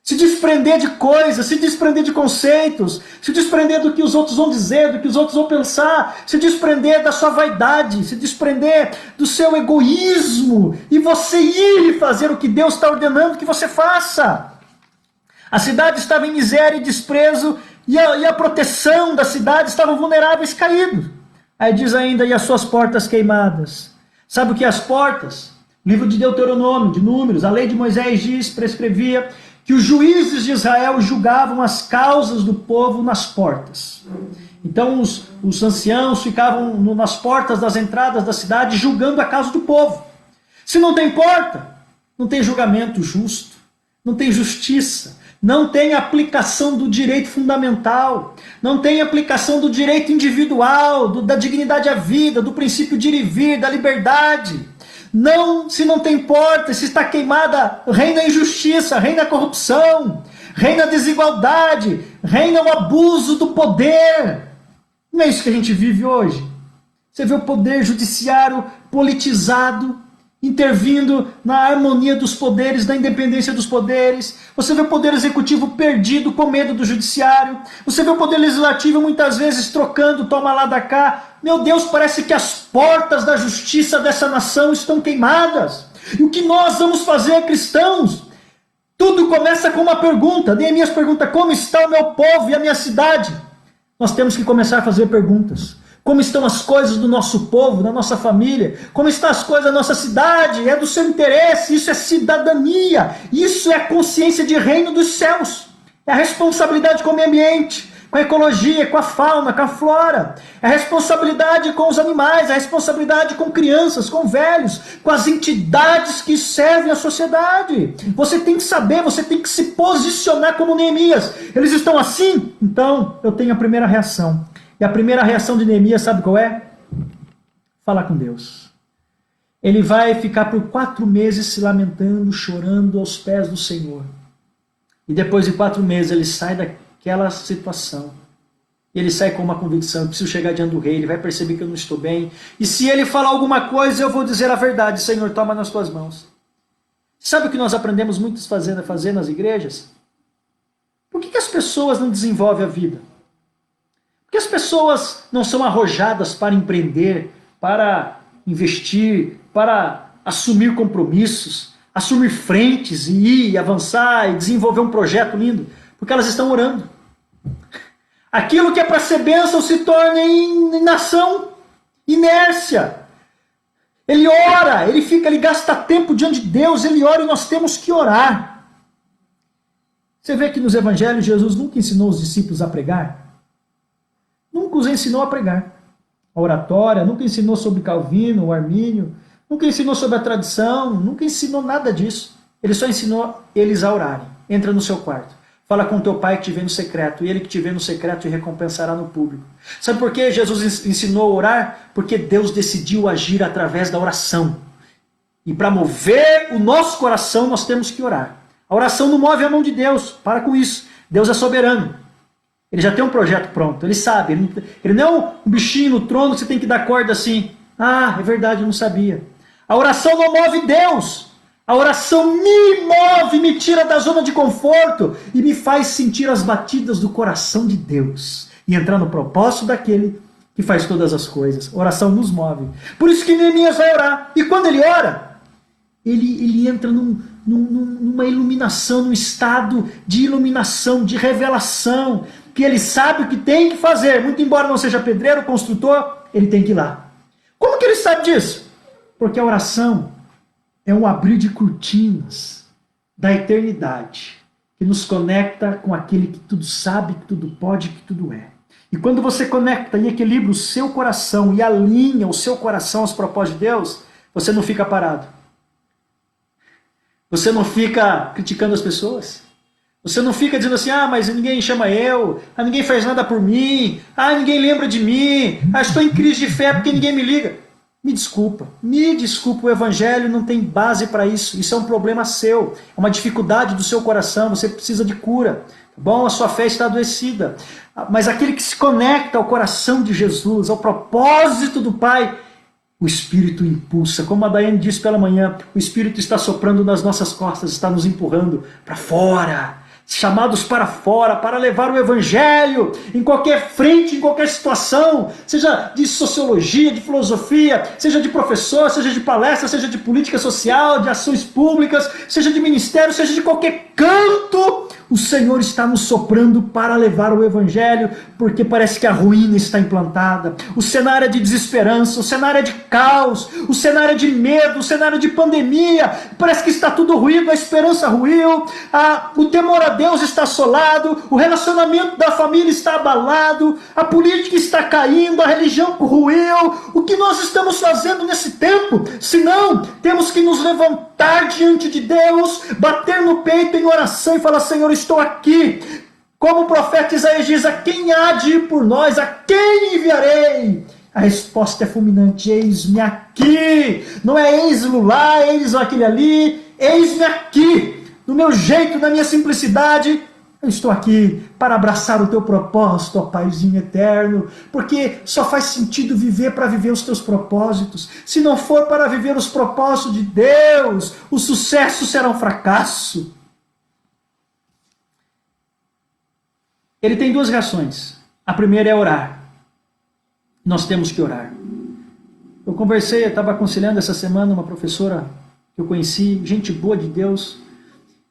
Se desprender de coisas, se desprender de conceitos, se desprender do que os outros vão dizer, do que os outros vão pensar, se desprender da sua vaidade, se desprender do seu egoísmo e você ir e fazer o que Deus está ordenando que você faça. A cidade estava em miséria e desprezo e a proteção da cidade estavam vulneráveis, caídos. Aí diz ainda, e as suas portas queimadas. Sabe o que é as portas? Livro de Deuteronômio, de Números, a lei de Moisés diz, prescrevia que os juízes de Israel julgavam as causas do povo nas portas. Então os anciãos ficavam nas portas das entradas da cidade julgando a causa do povo. Se não tem porta, não tem julgamento justo, não tem justiça, não tem aplicação do direito fundamental, não tem aplicação do direito individual, da dignidade à vida, do princípio de ir e vir, da liberdade. Não, se não tem porta, se está queimada, reina a injustiça, reina a corrupção, reina a desigualdade, reina o abuso do poder. Não é isso que a gente vive hoje? Você vê o poder judiciário politizado, intervindo na harmonia dos poderes, na independência dos poderes. Você vê o poder executivo perdido com medo do judiciário. Você vê o poder legislativo muitas vezes trocando, toma lá da cá. Meu Deus, parece que as portas da justiça dessa nação estão queimadas. E o que nós vamos fazer, cristãos? Tudo começa com uma pergunta. Neemias pergunta, como está o meu povo e a minha cidade? Nós temos que começar a fazer perguntas. Como estão as coisas do nosso povo, da nossa família? Como estão as coisas da nossa cidade? É do seu interesse, isso é cidadania. Isso é consciência de reino dos céus. É a responsabilidade com o meio ambiente, com a ecologia, com a fauna, com a flora. É a responsabilidade com os animais, é a responsabilidade com crianças, com velhos, com as entidades que servem a sociedade. Você tem que saber, você tem que se posicionar como Neemias. Eles estão assim? Então, eu tenho a primeira reação. E a primeira reação de Neemias, sabe qual é? Falar com Deus. Ele vai ficar por 4 meses se lamentando, chorando aos pés do Senhor. E depois de 4 meses ele sai daquela situação. Ele sai com uma convicção, eu preciso chegar diante do rei, ele vai perceber que eu não estou bem. E se ele falar alguma coisa, eu vou dizer a verdade. Senhor, toma nas tuas mãos. Sabe o que nós aprendemos muitos a fazer nas igrejas? Por que as pessoas não desenvolvem a vida? Porque as pessoas não são arrojadas para empreender, para investir, para assumir compromissos, assumir frentes e ir, e avançar e desenvolver um projeto lindo, porque elas estão orando. Aquilo que é para ser bênção se torna inação, inércia. Ele ora, ele gasta tempo diante de Deus, ele ora e nós temos que orar. Você vê que nos evangelhos Jesus nunca ensinou os discípulos a pregar? Nunca os ensinou a pregar. A oratória, nunca ensinou sobre Calvino, o Armínio, nunca ensinou sobre a tradição, nunca ensinou nada disso. Ele só ensinou eles a orarem. Entra no seu quarto, fala com teu pai que te vê no secreto, e ele que te vê no secreto te recompensará no público. Sabe por que Jesus ensinou a orar? Porque Deus decidiu agir através da oração. E para mover o nosso coração, nós temos que orar. A oração não move a mão de Deus, para com isso. Deus é soberano. Ele já tem um projeto pronto, ele sabe. Ele não é um bichinho no trono que você tem que dar corda assim. Ah, é verdade, eu não sabia. A oração não move Deus. A oração me move, me tira da zona de conforto e me faz sentir as batidas do coração de Deus. E entrar no propósito daquele que faz todas as coisas. A oração nos move. Por isso que Neemias vai orar. E quando ele ora, ele entra numa iluminação, num estado de iluminação, de revelação, que ele sabe o que tem que fazer, muito embora não seja pedreiro, construtor, ele tem que ir lá. Como que ele sabe disso? Porque a oração é um abrir de cortinas da eternidade, que nos conecta com aquele que tudo sabe, que tudo pode, que tudo é. E quando você conecta e equilibra o seu coração e alinha o seu coração aos propósitos de Deus, você não fica parado. Você não fica criticando as pessoas. Você não fica dizendo assim, mas ninguém chama eu, ninguém faz nada por mim, ninguém lembra de mim, estou em crise de fé porque ninguém me liga. Me desculpa, o evangelho não tem base para isso. Isso é um problema seu, é uma dificuldade do seu coração, você precisa de cura. Tá bom? A sua fé está adoecida. Mas aquele que se conecta ao coração de Jesus, ao propósito do Pai, o Espírito impulsa. Como a Daiane disse pela manhã, o Espírito está soprando nas nossas costas, está nos empurrando para fora. Chamados para fora, para levar o evangelho em qualquer frente, em qualquer situação, seja de sociologia, de filosofia, seja de professor, seja de palestra, seja de política social, de ações públicas, seja de ministério, seja de qualquer canto, o Senhor está nos soprando para levar o evangelho, porque parece que a ruína está implantada, o cenário é de desesperança, o cenário é de caos, o cenário é de medo, o cenário é de pandemia, parece que está tudo ruído, a esperança ruiu, o temor a Deus está assolado, o relacionamento da família está abalado, a política está caindo, a religião ruiu. O que nós estamos fazendo nesse tempo? Se não, temos que nos levantar diante de Deus, bater no peito em oração e falar, Senhor, estou aqui. Como o profeta Isaías diz, a quem há de ir por nós? A quem enviarei? A resposta é fulminante, eis-me aqui. Não é eis-lo lá, eis aquele ali, eis-me aqui. Do meu jeito, na minha simplicidade, eu estou aqui para abraçar o teu propósito, ó Paizinho eterno, porque só faz sentido viver para viver os teus propósitos. Se não for para viver os propósitos de Deus, o sucesso será um fracasso. Ele tem duas reações. A primeira é orar. Nós temos que orar. Eu estava aconselhando essa semana uma professora que eu conheci, gente boa de Deus.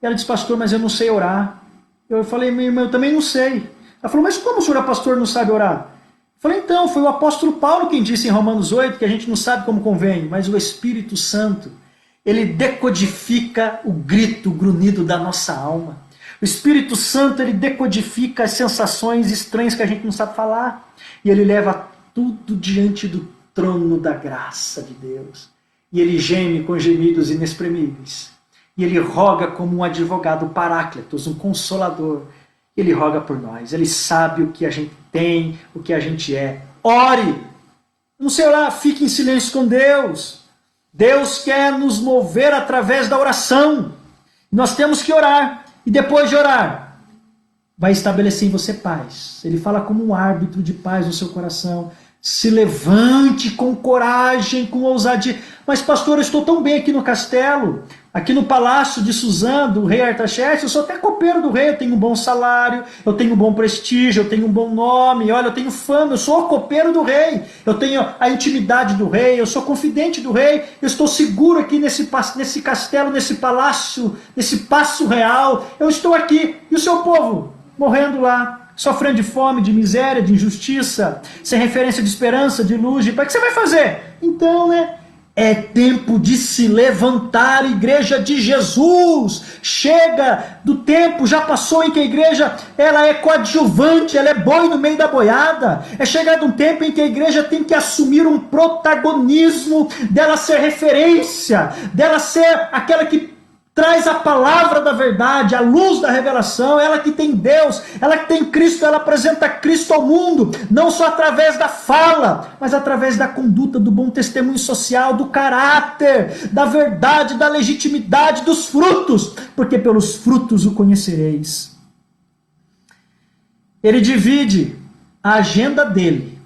Ela disse, pastor, mas eu não sei orar. Eu falei, minha irmã, eu também não sei. Ela falou, mas como o senhor é pastor e não sabe orar? Eu falei, então, foi o apóstolo Paulo quem disse em Romanos 8 que a gente não sabe como convém, mas o Espírito Santo, ele decodifica o grito, o grunhido da nossa alma. O Espírito Santo, ele decodifica as sensações estranhas que a gente não sabe falar. E ele leva tudo diante do trono da graça de Deus. E ele geme com gemidos inexprimíveis. E ele roga como um advogado paráclitos, um consolador. Ele roga por nós. Ele sabe o que a gente tem, o que a gente é. Ore! Não sei orar, fique em silêncio com Deus. Deus quer nos mover através da oração. Nós temos que orar. E depois de orar, vai estabelecer em você paz. Ele fala como um árbitro de paz no seu coração. Se levante com coragem, com ousadia. Mas pastor, eu estou tão bem aqui no castelo, aqui no palácio de Suzã, do rei Artaxerxes, eu sou até copeiro do rei, eu tenho um bom salário, eu tenho um bom prestígio, eu tenho um bom nome, olha, eu tenho fama, eu sou o copeiro do rei, eu tenho a intimidade do rei, eu sou confidente do rei, eu estou seguro aqui nesse castelo, nesse palácio, nesse paço real, eu estou aqui, e o seu povo morrendo lá, sofrendo de fome, de miséria, de injustiça, sem referência de esperança, de luz, de paz. O que você vai fazer? Então, é tempo de se levantar, igreja de Jesus. Chega do tempo, já passou em que a igreja ela é coadjuvante, ela é boi no meio da boiada. É chegado um tempo em que a igreja tem que assumir um protagonismo, dela ser referência, dela ser aquela que traz a palavra da verdade, a luz da revelação, ela que tem Deus, ela que tem Cristo, ela apresenta Cristo ao mundo, não só através da fala, mas através da conduta, do bom testemunho social, do caráter, da verdade, da legitimidade, dos frutos, porque pelos frutos o conhecereis. Ele divide a agenda dele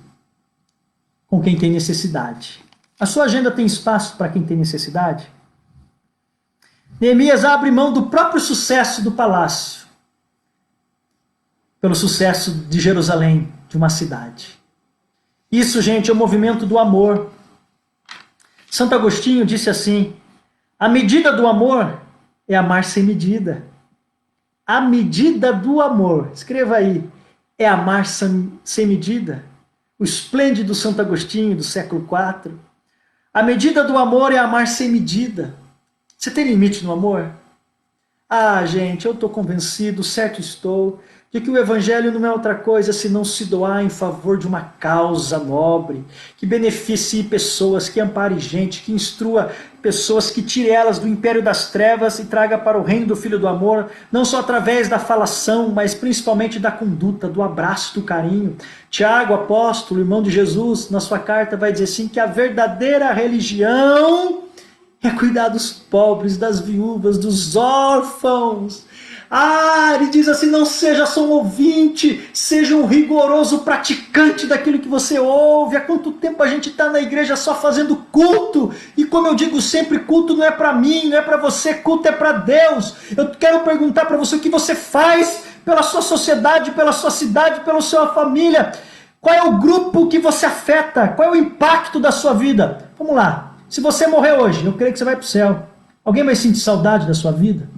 com quem tem necessidade. A sua agenda tem espaço para quem tem necessidade? Neemias abre mão do próprio sucesso do palácio pelo sucesso de Jerusalém, de uma cidade. Isso, gente, é o movimento do amor. Santo Agostinho disse assim, a medida do amor é amar sem medida. A medida do amor, escreva aí, é amar sem medida. O esplêndido Santo Agostinho, do século IV. A medida do amor é amar sem medida. Você tem limite no amor? Ah, gente, eu estou convencido, certo estou, de que o evangelho não é outra coisa senão se doar em favor de uma causa nobre, que beneficie pessoas, que ampare gente, que instrua pessoas, que tire elas do império das trevas e traga para o reino do Filho do Amor, não só através da falação, mas principalmente da conduta, do abraço, do carinho. Tiago, apóstolo, irmão de Jesus, na sua carta vai dizer assim, que a verdadeira religião é cuidar dos pobres, das viúvas, dos órfãos. Ah, ele diz assim, não seja só um ouvinte, seja um rigoroso praticante daquilo que você ouve. Há quanto tempo a gente está na igreja só fazendo culto? E como eu digo sempre, culto não é para mim, não é para você, culto é para Deus. Eu quero perguntar para você o que você faz pela sua sociedade, pela sua cidade, pela sua família. Qual é o grupo que você afeta? Qual é o impacto da sua vida? Vamos lá. Se você morrer hoje, eu creio que você vai para o céu. Alguém vai sentir saudade da sua vida?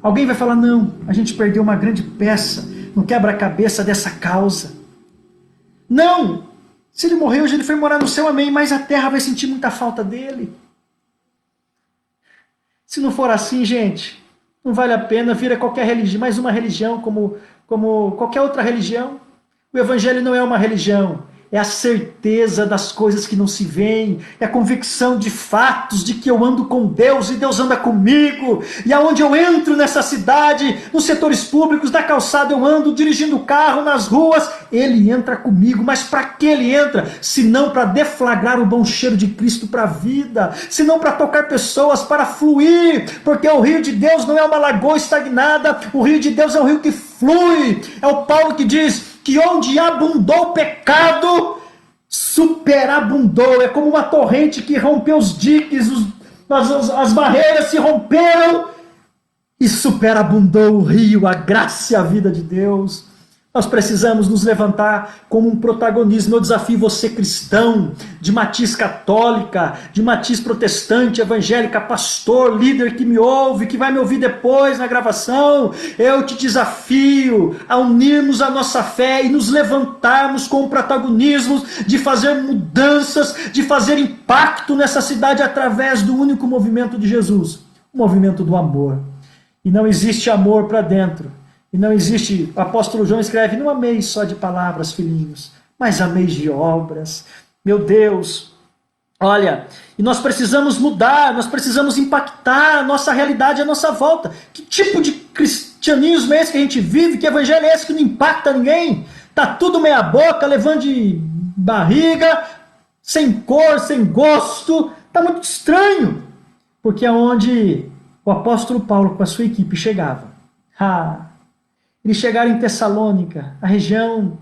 Alguém vai falar, não, a gente perdeu uma grande peça no quebra-cabeça dessa causa. Não! Se ele morrer hoje, ele foi morar no céu, amém, mas a terra vai sentir muita falta dele. Se não for assim, gente, não vale a pena, vira qualquer religião, mais uma religião como qualquer outra religião. O evangelho não é uma religião, é a certeza das coisas que não se veem, é a convicção de fatos, de que eu ando com Deus e Deus anda comigo, e aonde eu entro nessa cidade, nos setores públicos, da calçada eu ando, dirigindo o carro, nas ruas, ele entra comigo, mas para que ele entra? Se não para deflagrar o bom cheiro de Cristo para a vida, se não para tocar pessoas, para fluir, porque o rio de Deus não é uma lagoa estagnada, o rio de Deus é um rio que flui, é o Paulo que diz que onde abundou o pecado, superabundou. É como uma torrente que rompeu os diques, as barreiras se romperam e superabundou o rio, a graça e a vida de Deus. Nós precisamos nos levantar como um protagonismo. Eu desafio você, cristão, de matiz católica, de matiz protestante, evangélica, pastor, líder que me ouve, que vai me ouvir depois na gravação. Eu te desafio a unirmos a nossa fé e nos levantarmos com o protagonismo de fazer mudanças, de fazer impacto nessa cidade através do único movimento de Jesus, o movimento do amor. E não existe amor para dentro. E não existe, o apóstolo João escreve, não ameis só de palavras, filhinhos, mas ameis de obras. Meu Deus, olha, e nós precisamos mudar, nós precisamos impactar a nossa realidade, a nossa volta. Que tipo de cristianismo é esse que a gente vive? Que evangelho é esse que não impacta ninguém? Tá tudo meia boca, levando de barriga, sem cor, sem gosto. Tá muito estranho. Porque é onde o apóstolo Paulo com a sua equipe chegava. Eles chegaram em Tessalônica, a região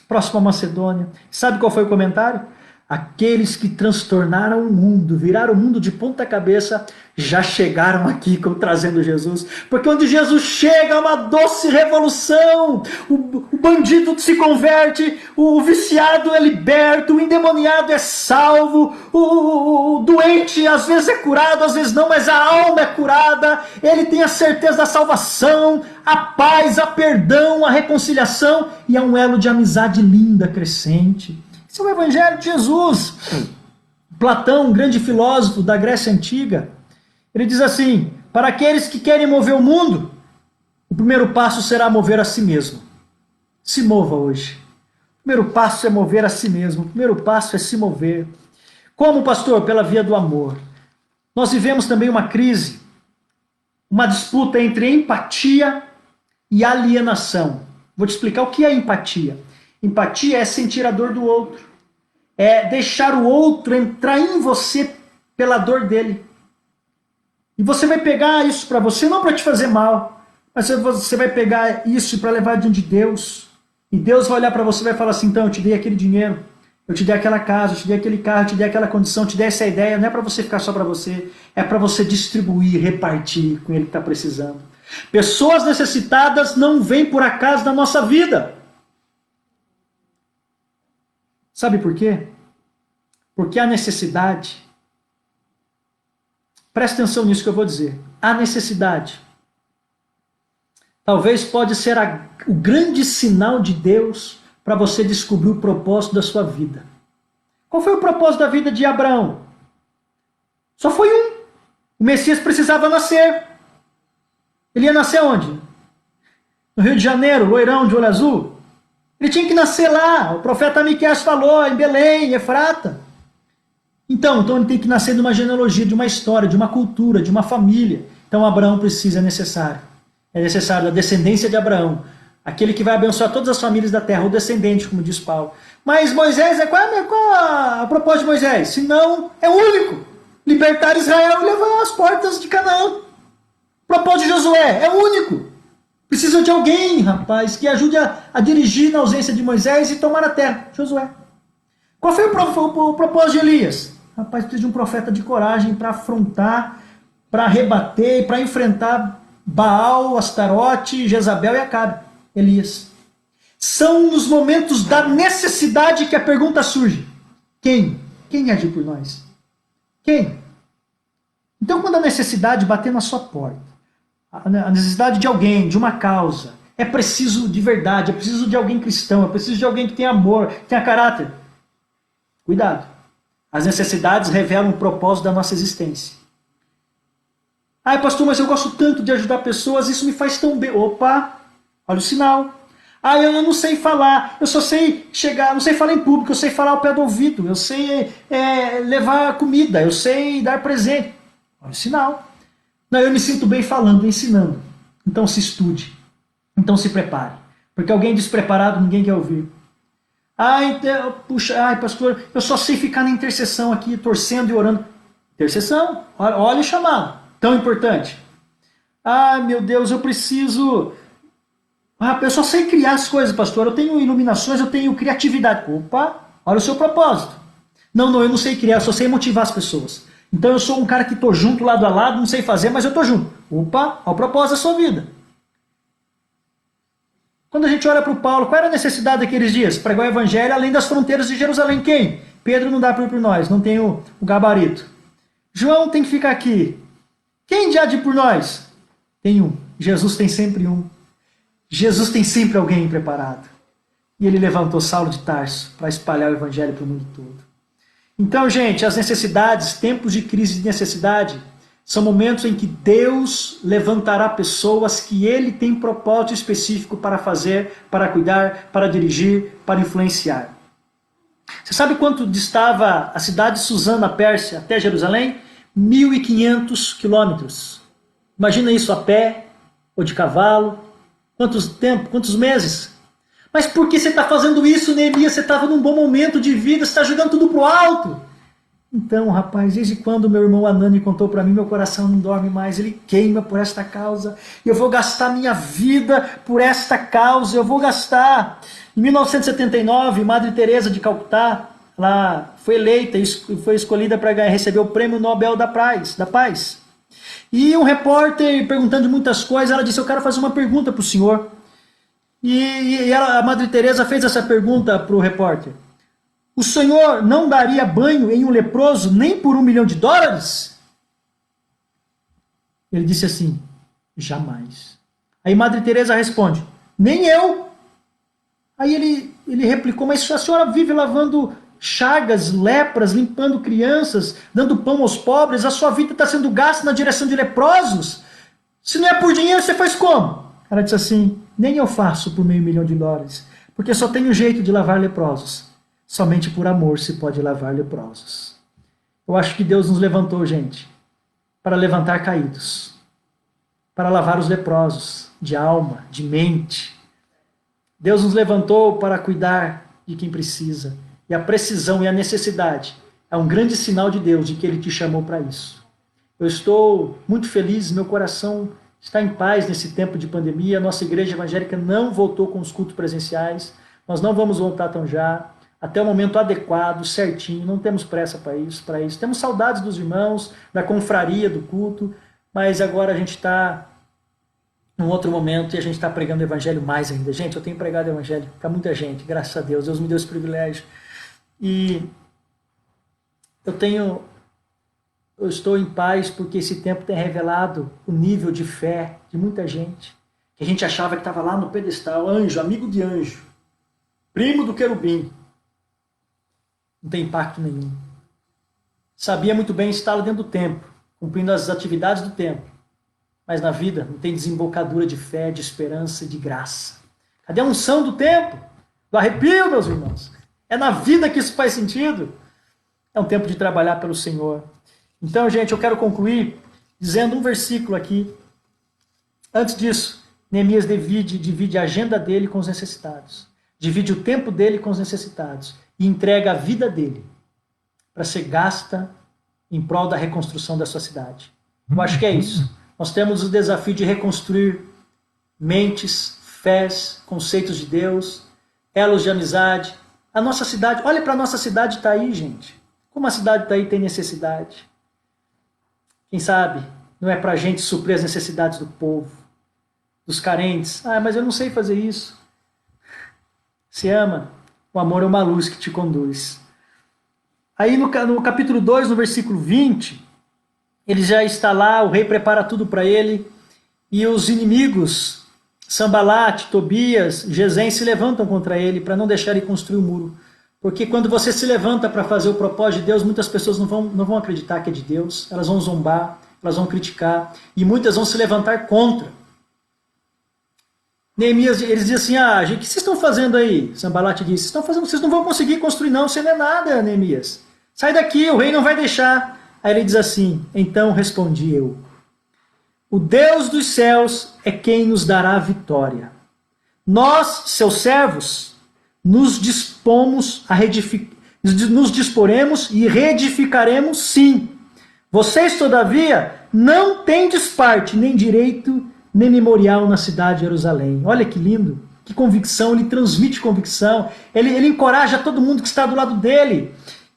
próxima à Macedônia. Sabe qual foi o comentário? Aqueles que transtornaram o mundo, viraram o mundo de ponta cabeça, já chegaram aqui trazendo Jesus. Porque onde Jesus chega é uma doce revolução. O bandido se converte, o viciado é liberto, o endemoniado é salvo, o doente às vezes é curado, às vezes não, mas a alma é curada. Ele tem a certeza da salvação, a paz, a perdão, a reconciliação e há um elo de amizade linda, crescente. Esse é o Evangelho de Jesus. Platão, um grande filósofo da Grécia Antiga, ele diz assim, para aqueles que querem mover o mundo, o primeiro passo será mover a si mesmo. Se mova hoje. O primeiro passo é mover a si mesmo. O primeiro passo é se mover. Como, pastor? Pela via do amor. Nós vivemos também uma crise, uma disputa entre empatia e alienação. Vou te explicar o que é empatia. Empatia é sentir a dor do outro. É deixar o outro entrar em você pela dor dele. E você vai pegar isso para você, não para te fazer mal, mas você vai pegar isso para levar diante de Deus. E Deus vai olhar para você e vai falar assim, então, eu te dei aquele dinheiro, eu te dei aquela casa, eu te dei aquele carro, eu te dei aquela condição, eu te dei essa ideia, não é para você ficar só para você, é para você distribuir, repartir com ele que está precisando. Pessoas necessitadas não vêm por acaso na nossa vida. Sabe por quê? Porque a necessidade Presta atenção nisso que eu vou dizer. A necessidade. Talvez pode ser o grande sinal de Deus para você descobrir o propósito da sua vida. Qual foi o propósito da vida de Abraão? Só foi um. O Messias precisava nascer. Ele ia nascer onde? No Rio de Janeiro, loirão de olho azul? Ele tinha que nascer lá. O profeta Miqueias falou, em Belém, em Efrata. Então ele tem que nascer de uma genealogia, de uma história, de uma cultura, de uma família. Então Abraão precisa, é necessário. É necessário a descendência de Abraão. Aquele que vai abençoar todas as famílias da terra, o descendente, como diz Paulo. Mas Moisés, qual a proposta de Moisés? Se não, é único. Libertar Israel e levar as portas de Canaã. O propósito de Josué é único. Precisa de alguém, rapaz, que ajude a dirigir na ausência de Moisés e tomar a terra. Josué. Qual foi o propósito de Elias? Rapaz, precisa de um profeta de coragem para afrontar, para rebater, para enfrentar Baal, Astarote, Jezabel e Acabe. Elias. São nos momentos da necessidade que a pergunta surge. Quem? Quem agiu por nós? Quem? Então, quando a necessidade bater na sua porta, a necessidade de alguém, de uma causa, é preciso de verdade, é preciso de alguém cristão, é preciso de alguém que tenha amor, que tenha caráter. Cuidado. As necessidades revelam o propósito da nossa existência. Ai, pastor, mas eu gosto tanto de ajudar pessoas, isso me faz tão bem. Opa, olha o sinal. Ah, eu não sei falar, eu só sei chegar, não sei falar em público, eu sei falar ao pé do ouvido, eu sei levar comida, eu sei dar presente. Olha o sinal. Não, eu me sinto bem falando, ensinando. Então se estude, então se prepare. Porque alguém despreparado ninguém quer ouvir. Ai, pastor, eu só sei ficar na intercessão aqui, torcendo e orando. Intercessão, olha o chamado, tão importante. Ai, meu Deus, eu preciso... eu só sei criar as coisas, pastor. Eu tenho iluminações, eu tenho criatividade. Opa, olha o seu propósito. Não, eu não sei criar, eu só sei motivar as pessoas. Então eu sou um cara que estou junto, lado a lado, não sei fazer, mas eu estou junto. Opa, olha o propósito da sua vida. Quando a gente olha para o Paulo, qual era a necessidade daqueles dias? Pregar o evangelho além das fronteiras de Jerusalém. Quem? Pedro não dá para ir por nós, não tem o gabarito. João tem que ficar aqui. Quem há de ir por nós? Tem um. Jesus tem sempre um. Jesus tem sempre alguém preparado. E ele levantou Saulo de Tarso para espalhar o evangelho para o mundo todo. Então, gente, as necessidades, tempos de crise de necessidade, são momentos em que Deus levantará pessoas que Ele tem propósito específico para fazer, para cuidar, para dirigir, para influenciar. Você sabe quanto distava a cidade de Suzã, na Pérsia, até Jerusalém? 1.500 quilômetros. Imagina isso a pé ou de cavalo. Quantos meses? Mas por que você está fazendo isso, Neemias? Você estava num bom momento de vida, você está jogando tudo pro alto. Então, rapaz, desde quando meu irmão Anani contou para mim, meu coração não dorme mais, ele queima por esta causa. Eu vou gastar minha vida por esta causa, eu vou gastar. Em 1979, Madre Teresa de Calcutá, ela foi eleita e foi escolhida para receber o Prêmio Nobel da Paz. E um repórter perguntando de muitas coisas, ela disse, eu quero fazer uma pergunta para o senhor. A Madre Teresa fez essa pergunta para o repórter. O senhor não daria banho em um leproso nem por $1 milhão? Ele disse assim, jamais. Aí Madre Teresa responde, nem eu. Aí ele replicou, mas a senhora vive lavando chagas, lepras, limpando crianças, dando pão aos pobres, a sua vida está sendo gasta na direção de leprosos? Se não é por dinheiro, você faz como? Ela disse assim, nem eu faço por $1 milhão, porque só tem um jeito de lavar leprosos. Somente por amor se pode lavar leprosos. Eu acho que Deus nos levantou, gente, para levantar caídos, para lavar os leprosos de alma, de mente. Deus nos levantou para cuidar de quem precisa. E a precisão e a necessidade é um grande sinal de Deus, de que Ele te chamou para isso. Eu estou muito feliz, meu coração está em paz nesse tempo de pandemia. A nossa igreja evangélica não voltou com os cultos presenciais. Nós não vamos voltar tão já. Até o momento adequado, certinho, não temos pressa para isso. Temos saudades dos irmãos, da confraria, do culto, mas agora a gente está num outro momento e a gente está pregando o evangelho mais ainda. Gente, eu tenho pregado o evangelho para muita gente, graças a Deus. Deus me deu esse privilégio. E eu tenho Eu estou em paz porque esse tempo tem revelado o nível de fé de muita gente, que a gente achava que estava lá no pedestal, anjo, amigo de anjo, primo do querubim. Não tem impacto nenhum. Sabia muito bem estar dentro do templo, cumprindo as atividades do templo, mas na vida não tem desembocadura de fé, de esperança e de graça. Cadê a unção do templo? Do arrepio, meus irmãos? É na vida que isso faz sentido. É um tempo de trabalhar pelo Senhor. Então, gente, eu quero concluir dizendo um versículo aqui. Antes disso, Neemias divide a agenda dele com os necessitados. Divide o tempo dele com os necessitados. E entrega a vida dele para ser gasta em prol da reconstrução da sua cidade. Eu acho que é isso. Nós temos o desafio de reconstruir mentes, fés, conceitos de Deus, elos de amizade. A nossa cidade, olha para a nossa cidade, está aí, gente. Como a cidade está aí, tem necessidade. Quem sabe não é para a gente suprir as necessidades do povo, dos carentes. Ah, mas eu não sei fazer isso. Se ama, o amor é uma luz que te conduz. Aí no capítulo 2, no versículo 20, ele já está lá, o rei prepara tudo para ele, e os inimigos, Sambalate, Tobias, Gesem, se levantam contra ele para não deixar ele construir o muro. Porque quando você se levanta para fazer o propósito de Deus, muitas pessoas não vão acreditar que é de Deus, elas vão zombar, elas vão criticar, e muitas vão se levantar contra. Neemias, eles dizem assim, gente, o que vocês estão fazendo aí? Sambalate disse, vocês não vão conseguir construir não, você não é nada, Neemias. Sai daqui, o rei não vai deixar. Aí ele diz assim, então respondi eu, o Deus dos céus é quem nos dará a vitória. Nós, seus servos, nos disporemos e reedificaremos sim. Vocês, todavia, não têm parte, nem direito, nem memorial na cidade de Jerusalém. Olha que lindo, que convicção, ele transmite convicção, ele encoraja todo mundo que está do lado dele.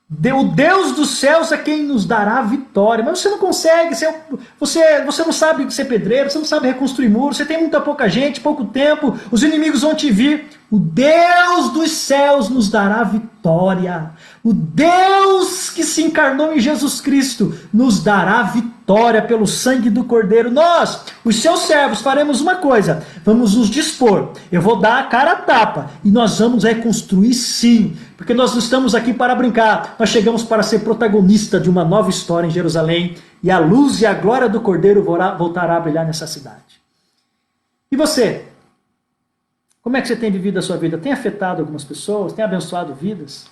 O Deus dos céus é quem nos dará a vitória. Mas você não consegue, você não sabe ser pedreiro, você não sabe reconstruir muros, você tem muita pouca gente, pouco tempo, os inimigos vão te vir. O Deus dos céus nos dará a vitória. O Deus que se encarnou em Jesus Cristo nos dará a vitória pelo sangue do Cordeiro. Nós, os seus servos, faremos uma coisa, vamos nos dispor. Eu vou dar a cara a tapa e nós vamos reconstruir sim. Porque nós não estamos aqui para brincar, nós chegamos para ser protagonista de uma nova história em Jerusalém e a luz e a glória do Cordeiro voltará a brilhar nessa cidade. E você? Como é que você tem vivido a sua vida? Tem afetado algumas pessoas? Tem abençoado vidas?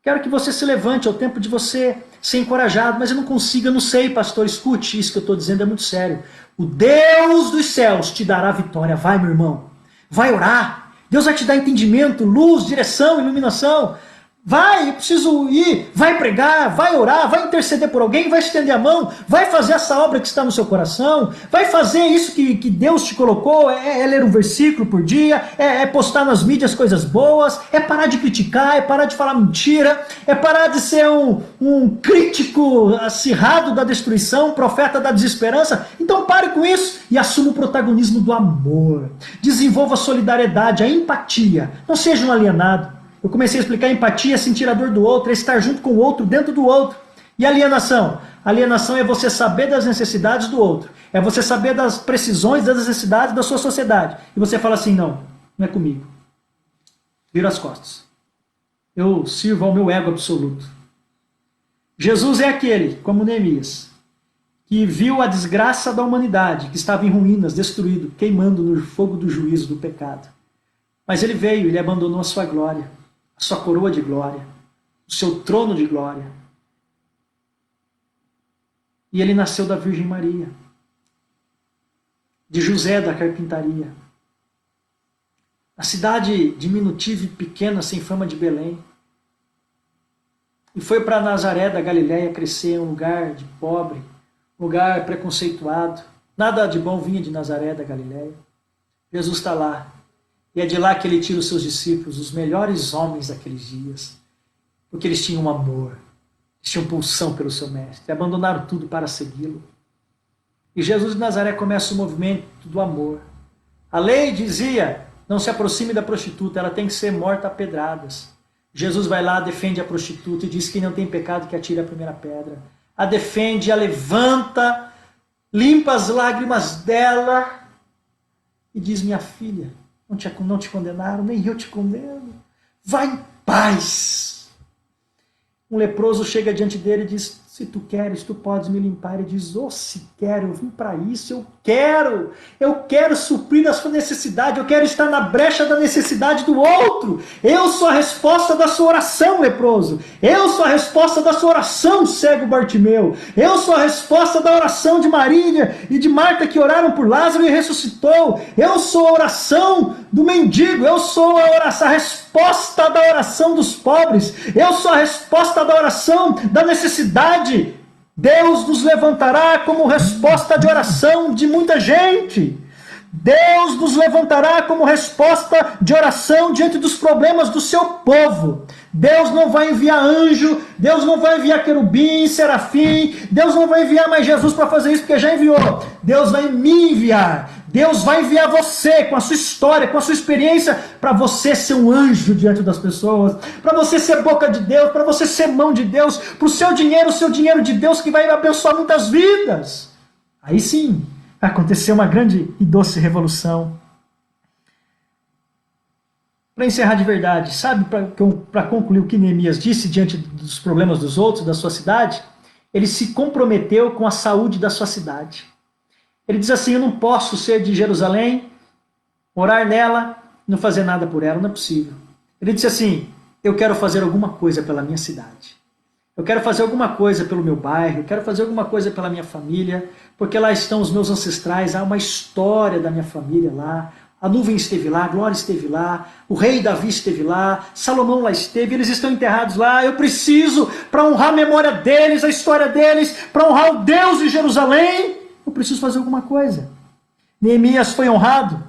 Quero que você se levante, é o tempo de você ser encorajado, mas eu não consigo, eu não sei, pastor, escute, isso que eu estou dizendo é muito sério. O Deus dos céus te dará vitória, vai meu irmão, vai orar, Deus vai te dar entendimento, luz, direção, iluminação. Vai, eu preciso ir, vai pregar, vai orar, vai interceder por alguém, vai estender a mão, vai fazer essa obra que está no seu coração, vai fazer isso que Deus te colocou, é ler um versículo por dia, é postar nas mídias coisas boas, é parar de criticar, é parar de falar mentira, é parar de ser um crítico acirrado da destruição, um profeta da desesperança. Então pare com isso e assuma o protagonismo do amor. Desenvolva a solidariedade, a empatia, não seja um alienado. Eu comecei a explicar a empatia, sentir a dor do outro, é estar junto com o outro, dentro do outro. E alienação? Alienação é você saber das necessidades do outro. É você saber das precisões, das necessidades da sua sociedade. E você fala assim, não é comigo. Vira as costas. Eu sirvo ao meu ego absoluto. Jesus é aquele, como Neemias, que viu a desgraça da humanidade, que estava em ruínas, destruído, queimando no fogo do juízo, do pecado. Mas ele veio, ele abandonou a sua glória, a sua coroa de glória, o seu trono de glória. E ele nasceu da Virgem Maria, de José da carpintaria. A cidade diminutiva e pequena, sem fama de Belém. E foi para Nazaré da Galileia crescer em um lugar de pobre, um lugar preconceituado. Nada de bom vinha de Nazaré da Galileia. Jesus está lá. E é de lá que ele tira os seus discípulos, os melhores homens daqueles dias, porque eles tinham amor, eles tinham pulsão pelo seu mestre, abandonaram tudo para segui-lo. E Jesus de Nazaré começa o movimento do amor. A lei dizia, não se aproxime da prostituta, ela tem que ser morta a pedradas. Jesus vai lá, defende a prostituta e diz que não tem pecado que atire a primeira pedra. a defende, a levanta, limpa as lágrimas dela e diz: minha filha, não te condenaram, nem eu te condeno. Vai em paz. Um leproso chega diante dele e diz: se tu queres, tu podes me limpar. Ele diz: oh, se quero, eu vim para isso, eu quero suprir a sua necessidade, eu quero estar na brecha da necessidade do outro. Eu sou a resposta da sua oração, leproso. Eu sou a resposta da sua oração, cego Bartimeu. Eu sou a resposta da oração de Maria e de Marta que oraram por Lázaro e ressuscitou. Eu sou a oração do mendigo, eu sou a resposta da oração dos pobres, eu sou a resposta da oração da necessidade. Deus nos levantará como resposta de oração de muita gente. Deus nos levantará como resposta de oração diante dos problemas do seu povo. Deus não vai enviar anjo, Deus não vai enviar querubim, serafim, Deus não vai enviar mais Jesus para fazer isso, porque já enviou. Deus vai me enviar. Deus vai enviar você com a sua história, com a sua experiência, para você ser um anjo diante das pessoas, para você ser boca de Deus, para você ser mão de Deus, para o seu dinheiro de Deus que vai abençoar muitas vidas. Aí sim, vai acontecer uma grande e doce revolução. Para encerrar de verdade, sabe, para concluir o que Neemias disse diante dos problemas dos outros, da sua cidade? Ele se comprometeu com a saúde da sua cidade. Ele diz assim: eu não posso ser de Jerusalém, orar nela, não fazer nada por ela, não é possível. Ele disse assim: eu quero fazer alguma coisa pela minha cidade. Eu quero fazer alguma coisa pelo meu bairro, eu quero fazer alguma coisa pela minha família, porque lá estão os meus ancestrais, há uma história da minha família lá. A nuvem esteve lá, a glória esteve lá, o rei Davi esteve lá, Salomão lá esteve, eles estão enterrados lá. Eu preciso, para honrar a memória deles, a história deles, para honrar o Deus de Jerusalém, eu preciso fazer alguma coisa. Neemias foi honrado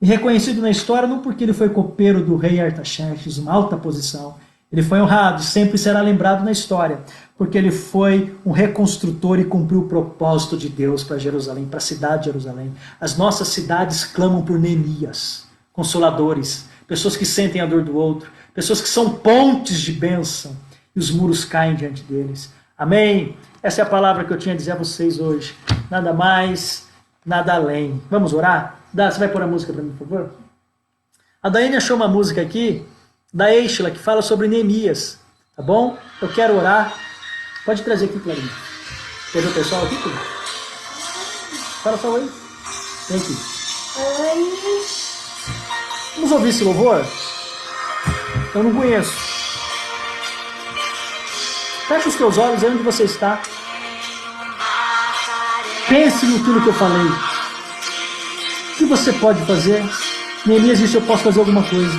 e reconhecido na história não porque ele foi copeiro do rei Artaxerxes, uma alta posição. Ele foi honrado, sempre será lembrado na história, porque ele foi um reconstrutor e cumpriu o propósito de Deus para Jerusalém, para a cidade de Jerusalém. As nossas cidades clamam por Neemias, consoladores, pessoas que sentem a dor do outro, pessoas que são pontes de bênção, e os muros caem diante deles. Amém? Essa é a palavra que eu tinha a dizer a vocês hoje. Nada mais, nada além. Vamos orar? Dá, você vai pôr a música para mim, por favor? A Daiane achou uma música aqui, da Eichla, que fala sobre Neemias. Tá bom? Eu quero orar. Pode trazer aqui, Clarinha. Quer ver o pessoal aqui, Clarinha? Fala só oi. Vem aqui. Oi. Vamos ouvir esse louvor? Eu não conheço. Fecha os teus olhos aí onde você está. Pense no tudo que eu falei. O que você pode fazer? Neemias disse: eu posso fazer alguma coisa.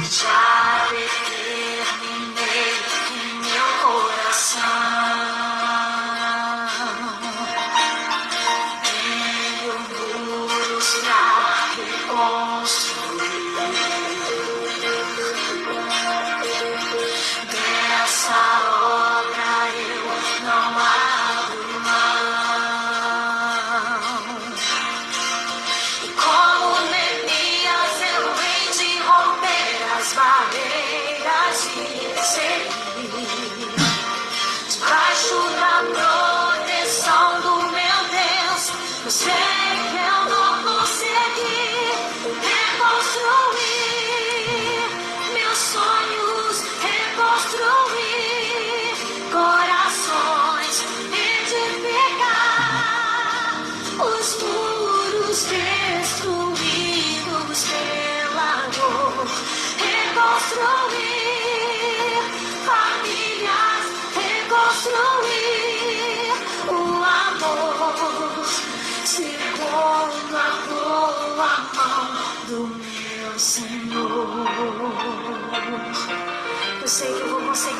Eu sei que eu vou conseguir.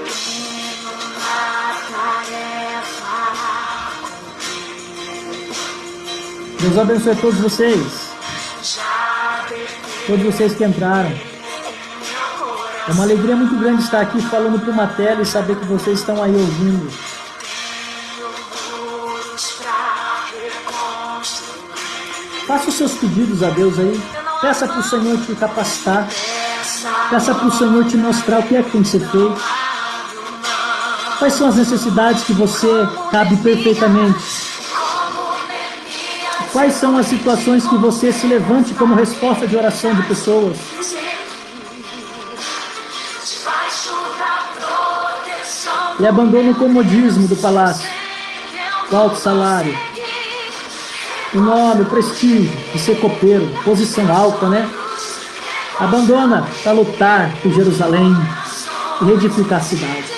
Tenho uma tarefa. Deus abençoe todos vocês. Todos vocês que entraram. É uma alegria muito grande estar aqui falando para uma tela e saber que vocês estão aí ouvindo. Faça os seus pedidos a Deus aí. Peça para o Senhor te capacitar. Peça para o Senhor te mostrar o que é que tem que ser feito. Quais são as necessidades que você cabe perfeitamente? Quais são as situações que você se levante como resposta de oração de pessoas? E abandona o comodismo do palácio, o alto salário, o nome, o prestígio de ser copeiro, posição alta, né? Abandona para lutar por Jerusalém e reedificar a cidade.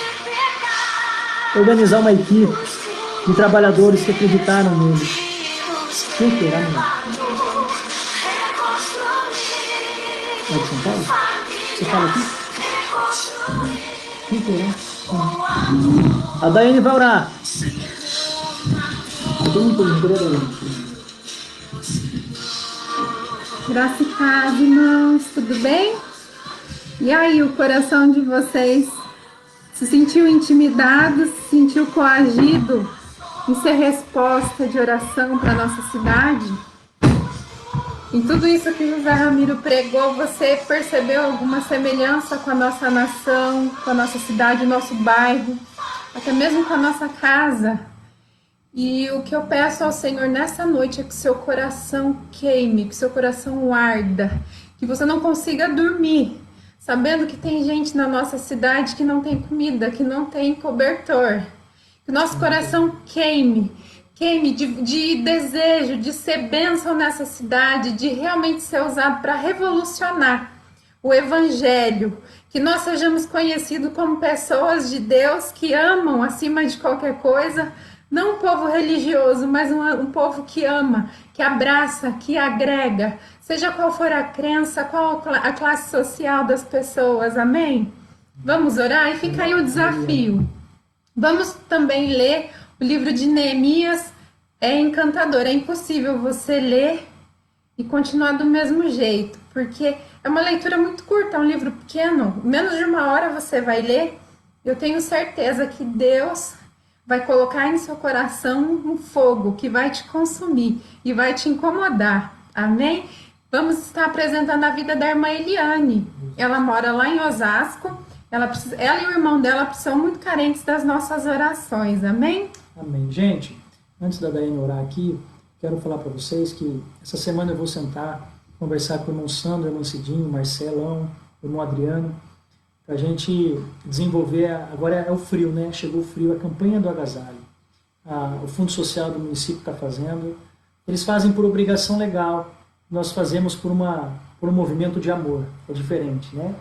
Organizar uma equipe de trabalhadores que acreditaram nele. Quem terá, meu? Vai de São Paulo? Você fala aqui? Quem terá? A Daiane vai orar. Graça e paz, irmãos, tudo bem? E aí, o coração de vocês se sentiu intimidado, se sentiu coagido em ser resposta de oração para nossa cidade? Em tudo isso que José Ramiro pregou, você percebeu alguma semelhança com a nossa nação, com a nossa cidade, o nosso bairro, até mesmo com a nossa casa? E o que eu peço ao Senhor nessa noite é que seu coração queime, que seu coração arda, que você não consiga dormir, sabendo que tem gente na nossa cidade que não tem comida, que não tem cobertor. Que nosso coração queime de desejo de ser bênção nessa cidade, de realmente ser usado para revolucionar o Evangelho, que nós sejamos conhecidos como pessoas de Deus que amam acima de qualquer coisa, não um povo religioso, mas um povo que ama, que abraça, que agrega, seja qual for a crença, qual a classe social das pessoas, amém? Vamos orar? E fica aí o desafio. Vamos também ler o livro de Neemias. É encantador, é impossível você ler e continuar do mesmo jeito, porque é uma leitura muito curta, é um livro pequeno, menos de 1 hora você vai ler. Eu tenho certeza que Deus vai colocar em seu coração um fogo que vai te consumir e vai te incomodar, amém? Vamos estar apresentando a vida da irmã Eliane. Ela mora lá em Osasco, ela e o irmão dela são muito carentes das nossas orações, amém? Amém. Gente, antes da Daiane orar aqui, quero falar para vocês que essa semana eu vou sentar, conversar com o irmão Sandro, o irmão Cidinho, o Marcelão, o irmão Adriano, para a gente desenvolver, agora é o frio, né? Chegou o frio, a campanha do agasalho. O Fundo Social do município está fazendo. Eles fazem por obrigação legal, nós fazemos por um movimento de amor, é diferente, né?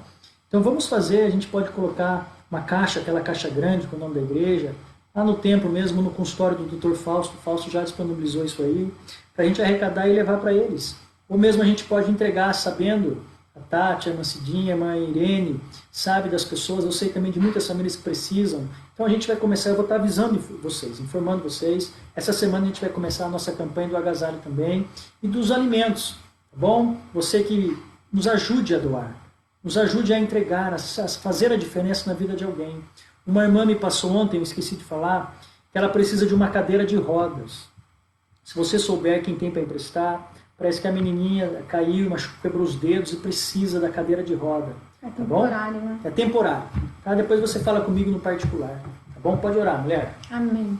Então vamos fazer, a gente pode colocar uma caixa, aquela caixa grande com o nome da igreja, lá no templo mesmo, no consultório do Dr. Fausto. O Fausto já disponibilizou isso aí, para a gente arrecadar e levar para eles. Ou mesmo a gente pode entregar sabendo, a Tati, a irmã Cidinha, a irmã Irene, sabe das pessoas, eu sei também de muitas famílias que precisam. Então a gente vai começar, eu vou estar avisando vocês, informando vocês. Essa semana a gente vai começar a nossa campanha do agasalho também e dos alimentos, tá bom? Você que nos ajude a doar, nos ajude a entregar, a fazer a diferença na vida de alguém. Uma irmã me passou ontem, eu esqueci de falar, que ela precisa de uma cadeira de rodas. Se você souber quem tem para emprestar, parece que a menininha caiu, quebrou os dedos e precisa da cadeira de roda. É tá bom? temporário, né? É temporário. Tá? Depois você fala comigo no particular. Tá bom? Pode orar, mulher. Amém.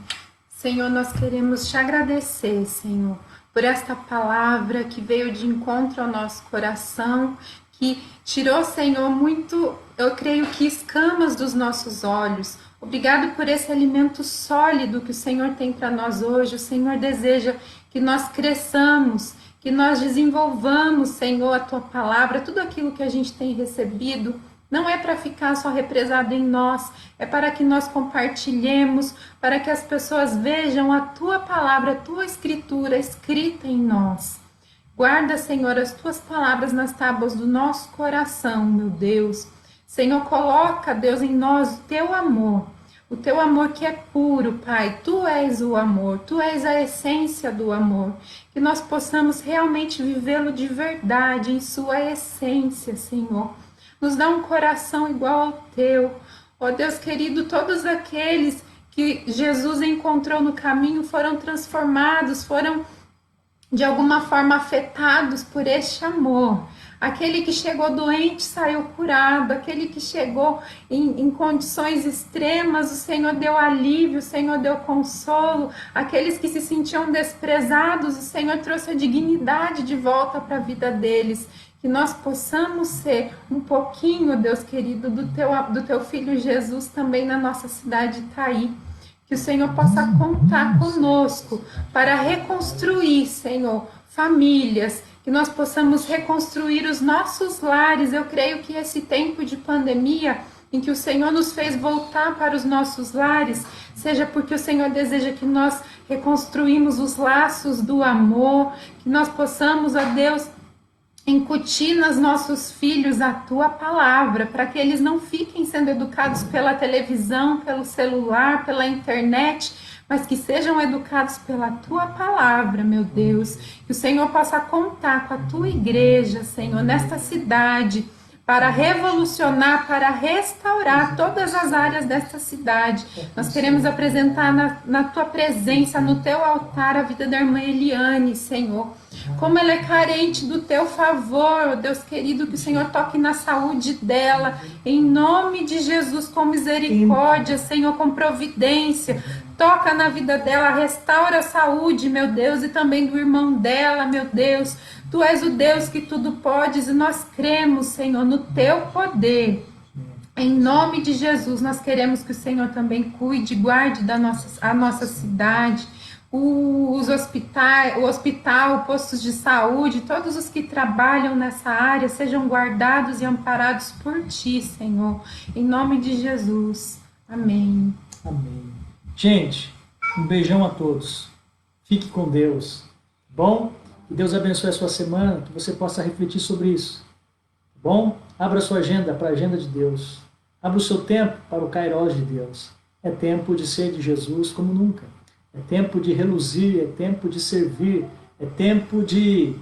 Senhor, nós queremos te agradecer, Senhor, por esta palavra que veio de encontro ao nosso coração, que tirou, Senhor, muito, eu creio que escamas dos nossos olhos. Obrigado por esse alimento sólido que o Senhor tem para nós hoje. O Senhor deseja que nós cresçamos, que nós desenvolvamos, Senhor, a Tua palavra, tudo aquilo que a gente tem recebido. Não é para ficar só represado em nós, é para que nós compartilhemos, para que as pessoas vejam a Tua palavra, a Tua escritura escrita em nós. Guarda, Senhor, as Tuas palavras nas tábuas do nosso coração, meu Deus. Senhor, coloca, Deus, em nós o Teu amor que é puro, Pai. Tu és o amor, Tu és a essência do amor. Que nós possamos realmente vivê-lo de verdade, em sua essência, Senhor. Nos dá um coração igual ao Teu. Ó Deus querido, todos aqueles que Jesus encontrou no caminho foram transformados, foram de alguma forma afetados por este amor. Aquele que chegou doente saiu curado, aquele que chegou em condições extremas, o Senhor deu alívio, o Senhor deu consolo, aqueles que se sentiam desprezados, o Senhor trouxe a dignidade de volta para a vida deles. Que nós possamos ser um pouquinho, Deus querido, do teu Filho Jesus também na nossa cidade Itaí. Que o Senhor possa contar conosco para reconstruir, Senhor, famílias, que nós possamos reconstruir os nossos lares. Eu creio que esse tempo de pandemia, em que o Senhor nos fez voltar para os nossos lares, seja porque o Senhor deseja que nós reconstruímos os laços do amor, que nós possamos, ó Deus, incutir nos nossos filhos a tua palavra, para que eles não fiquem sendo educados pela televisão, pelo celular, pela internet, mas que sejam educados pela tua palavra, meu Deus. Que o Senhor possa contar com a tua igreja, Senhor, nesta cidade, para revolucionar, para restaurar todas as áreas desta cidade. Nós queremos apresentar na tua presença, no teu altar, a vida da irmã Eliane, Senhor. Como ela é carente do teu favor, Deus querido, que o Senhor toque na saúde dela, em nome de Jesus, com misericórdia, Senhor, com providência. Toca na vida dela, restaura a saúde, meu Deus, e também do irmão dela, meu Deus. Tu és o Deus que tudo podes e nós cremos, Senhor, no teu poder. Em nome de Jesus, nós queremos que o Senhor também cuide, guarde a nossa cidade, os hospitais, o hospital, postos de saúde, todos os que trabalham nessa área sejam guardados e amparados por ti, Senhor. Em nome de Jesus. Amém. Amém. Gente, um beijão a todos. Fique com Deus. Bom? Que Deus abençoe a sua semana, que você possa refletir sobre isso. Bom? Abra sua agenda para a agenda de Deus. Abra o seu tempo para o Kairos de Deus. É tempo de ser de Jesus como nunca. É tempo de reluzir, é tempo de servir, é tempo de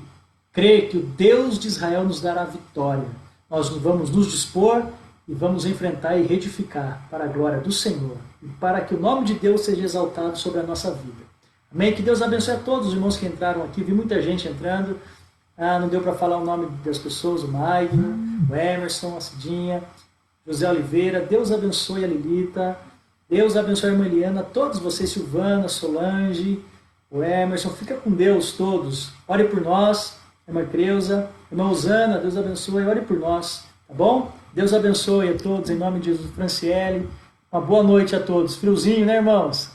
crer que o Deus de Israel nos dará vitória. Nós vamos nos dispor e vamos enfrentar e reedificar para a glória do Senhor e para que o nome de Deus seja exaltado sobre a nossa vida. Amém? Que Deus abençoe a todos os irmãos que entraram aqui. Vi muita gente entrando. Não deu para falar o nome das pessoas, o Magno, o Emerson, a Cidinha, José Oliveira. Deus abençoe a Lilita. Deus abençoe a irmã Eliana, todos vocês, Silvana, Solange, o Emerson. Fica com Deus todos. Ore por nós, irmã Creuza, irmã Osana, Deus abençoe, ore por nós. Tá bom? Deus abençoe a todos, em nome de Jesus. Franciele, uma boa noite a todos. Friozinho, né, irmãos?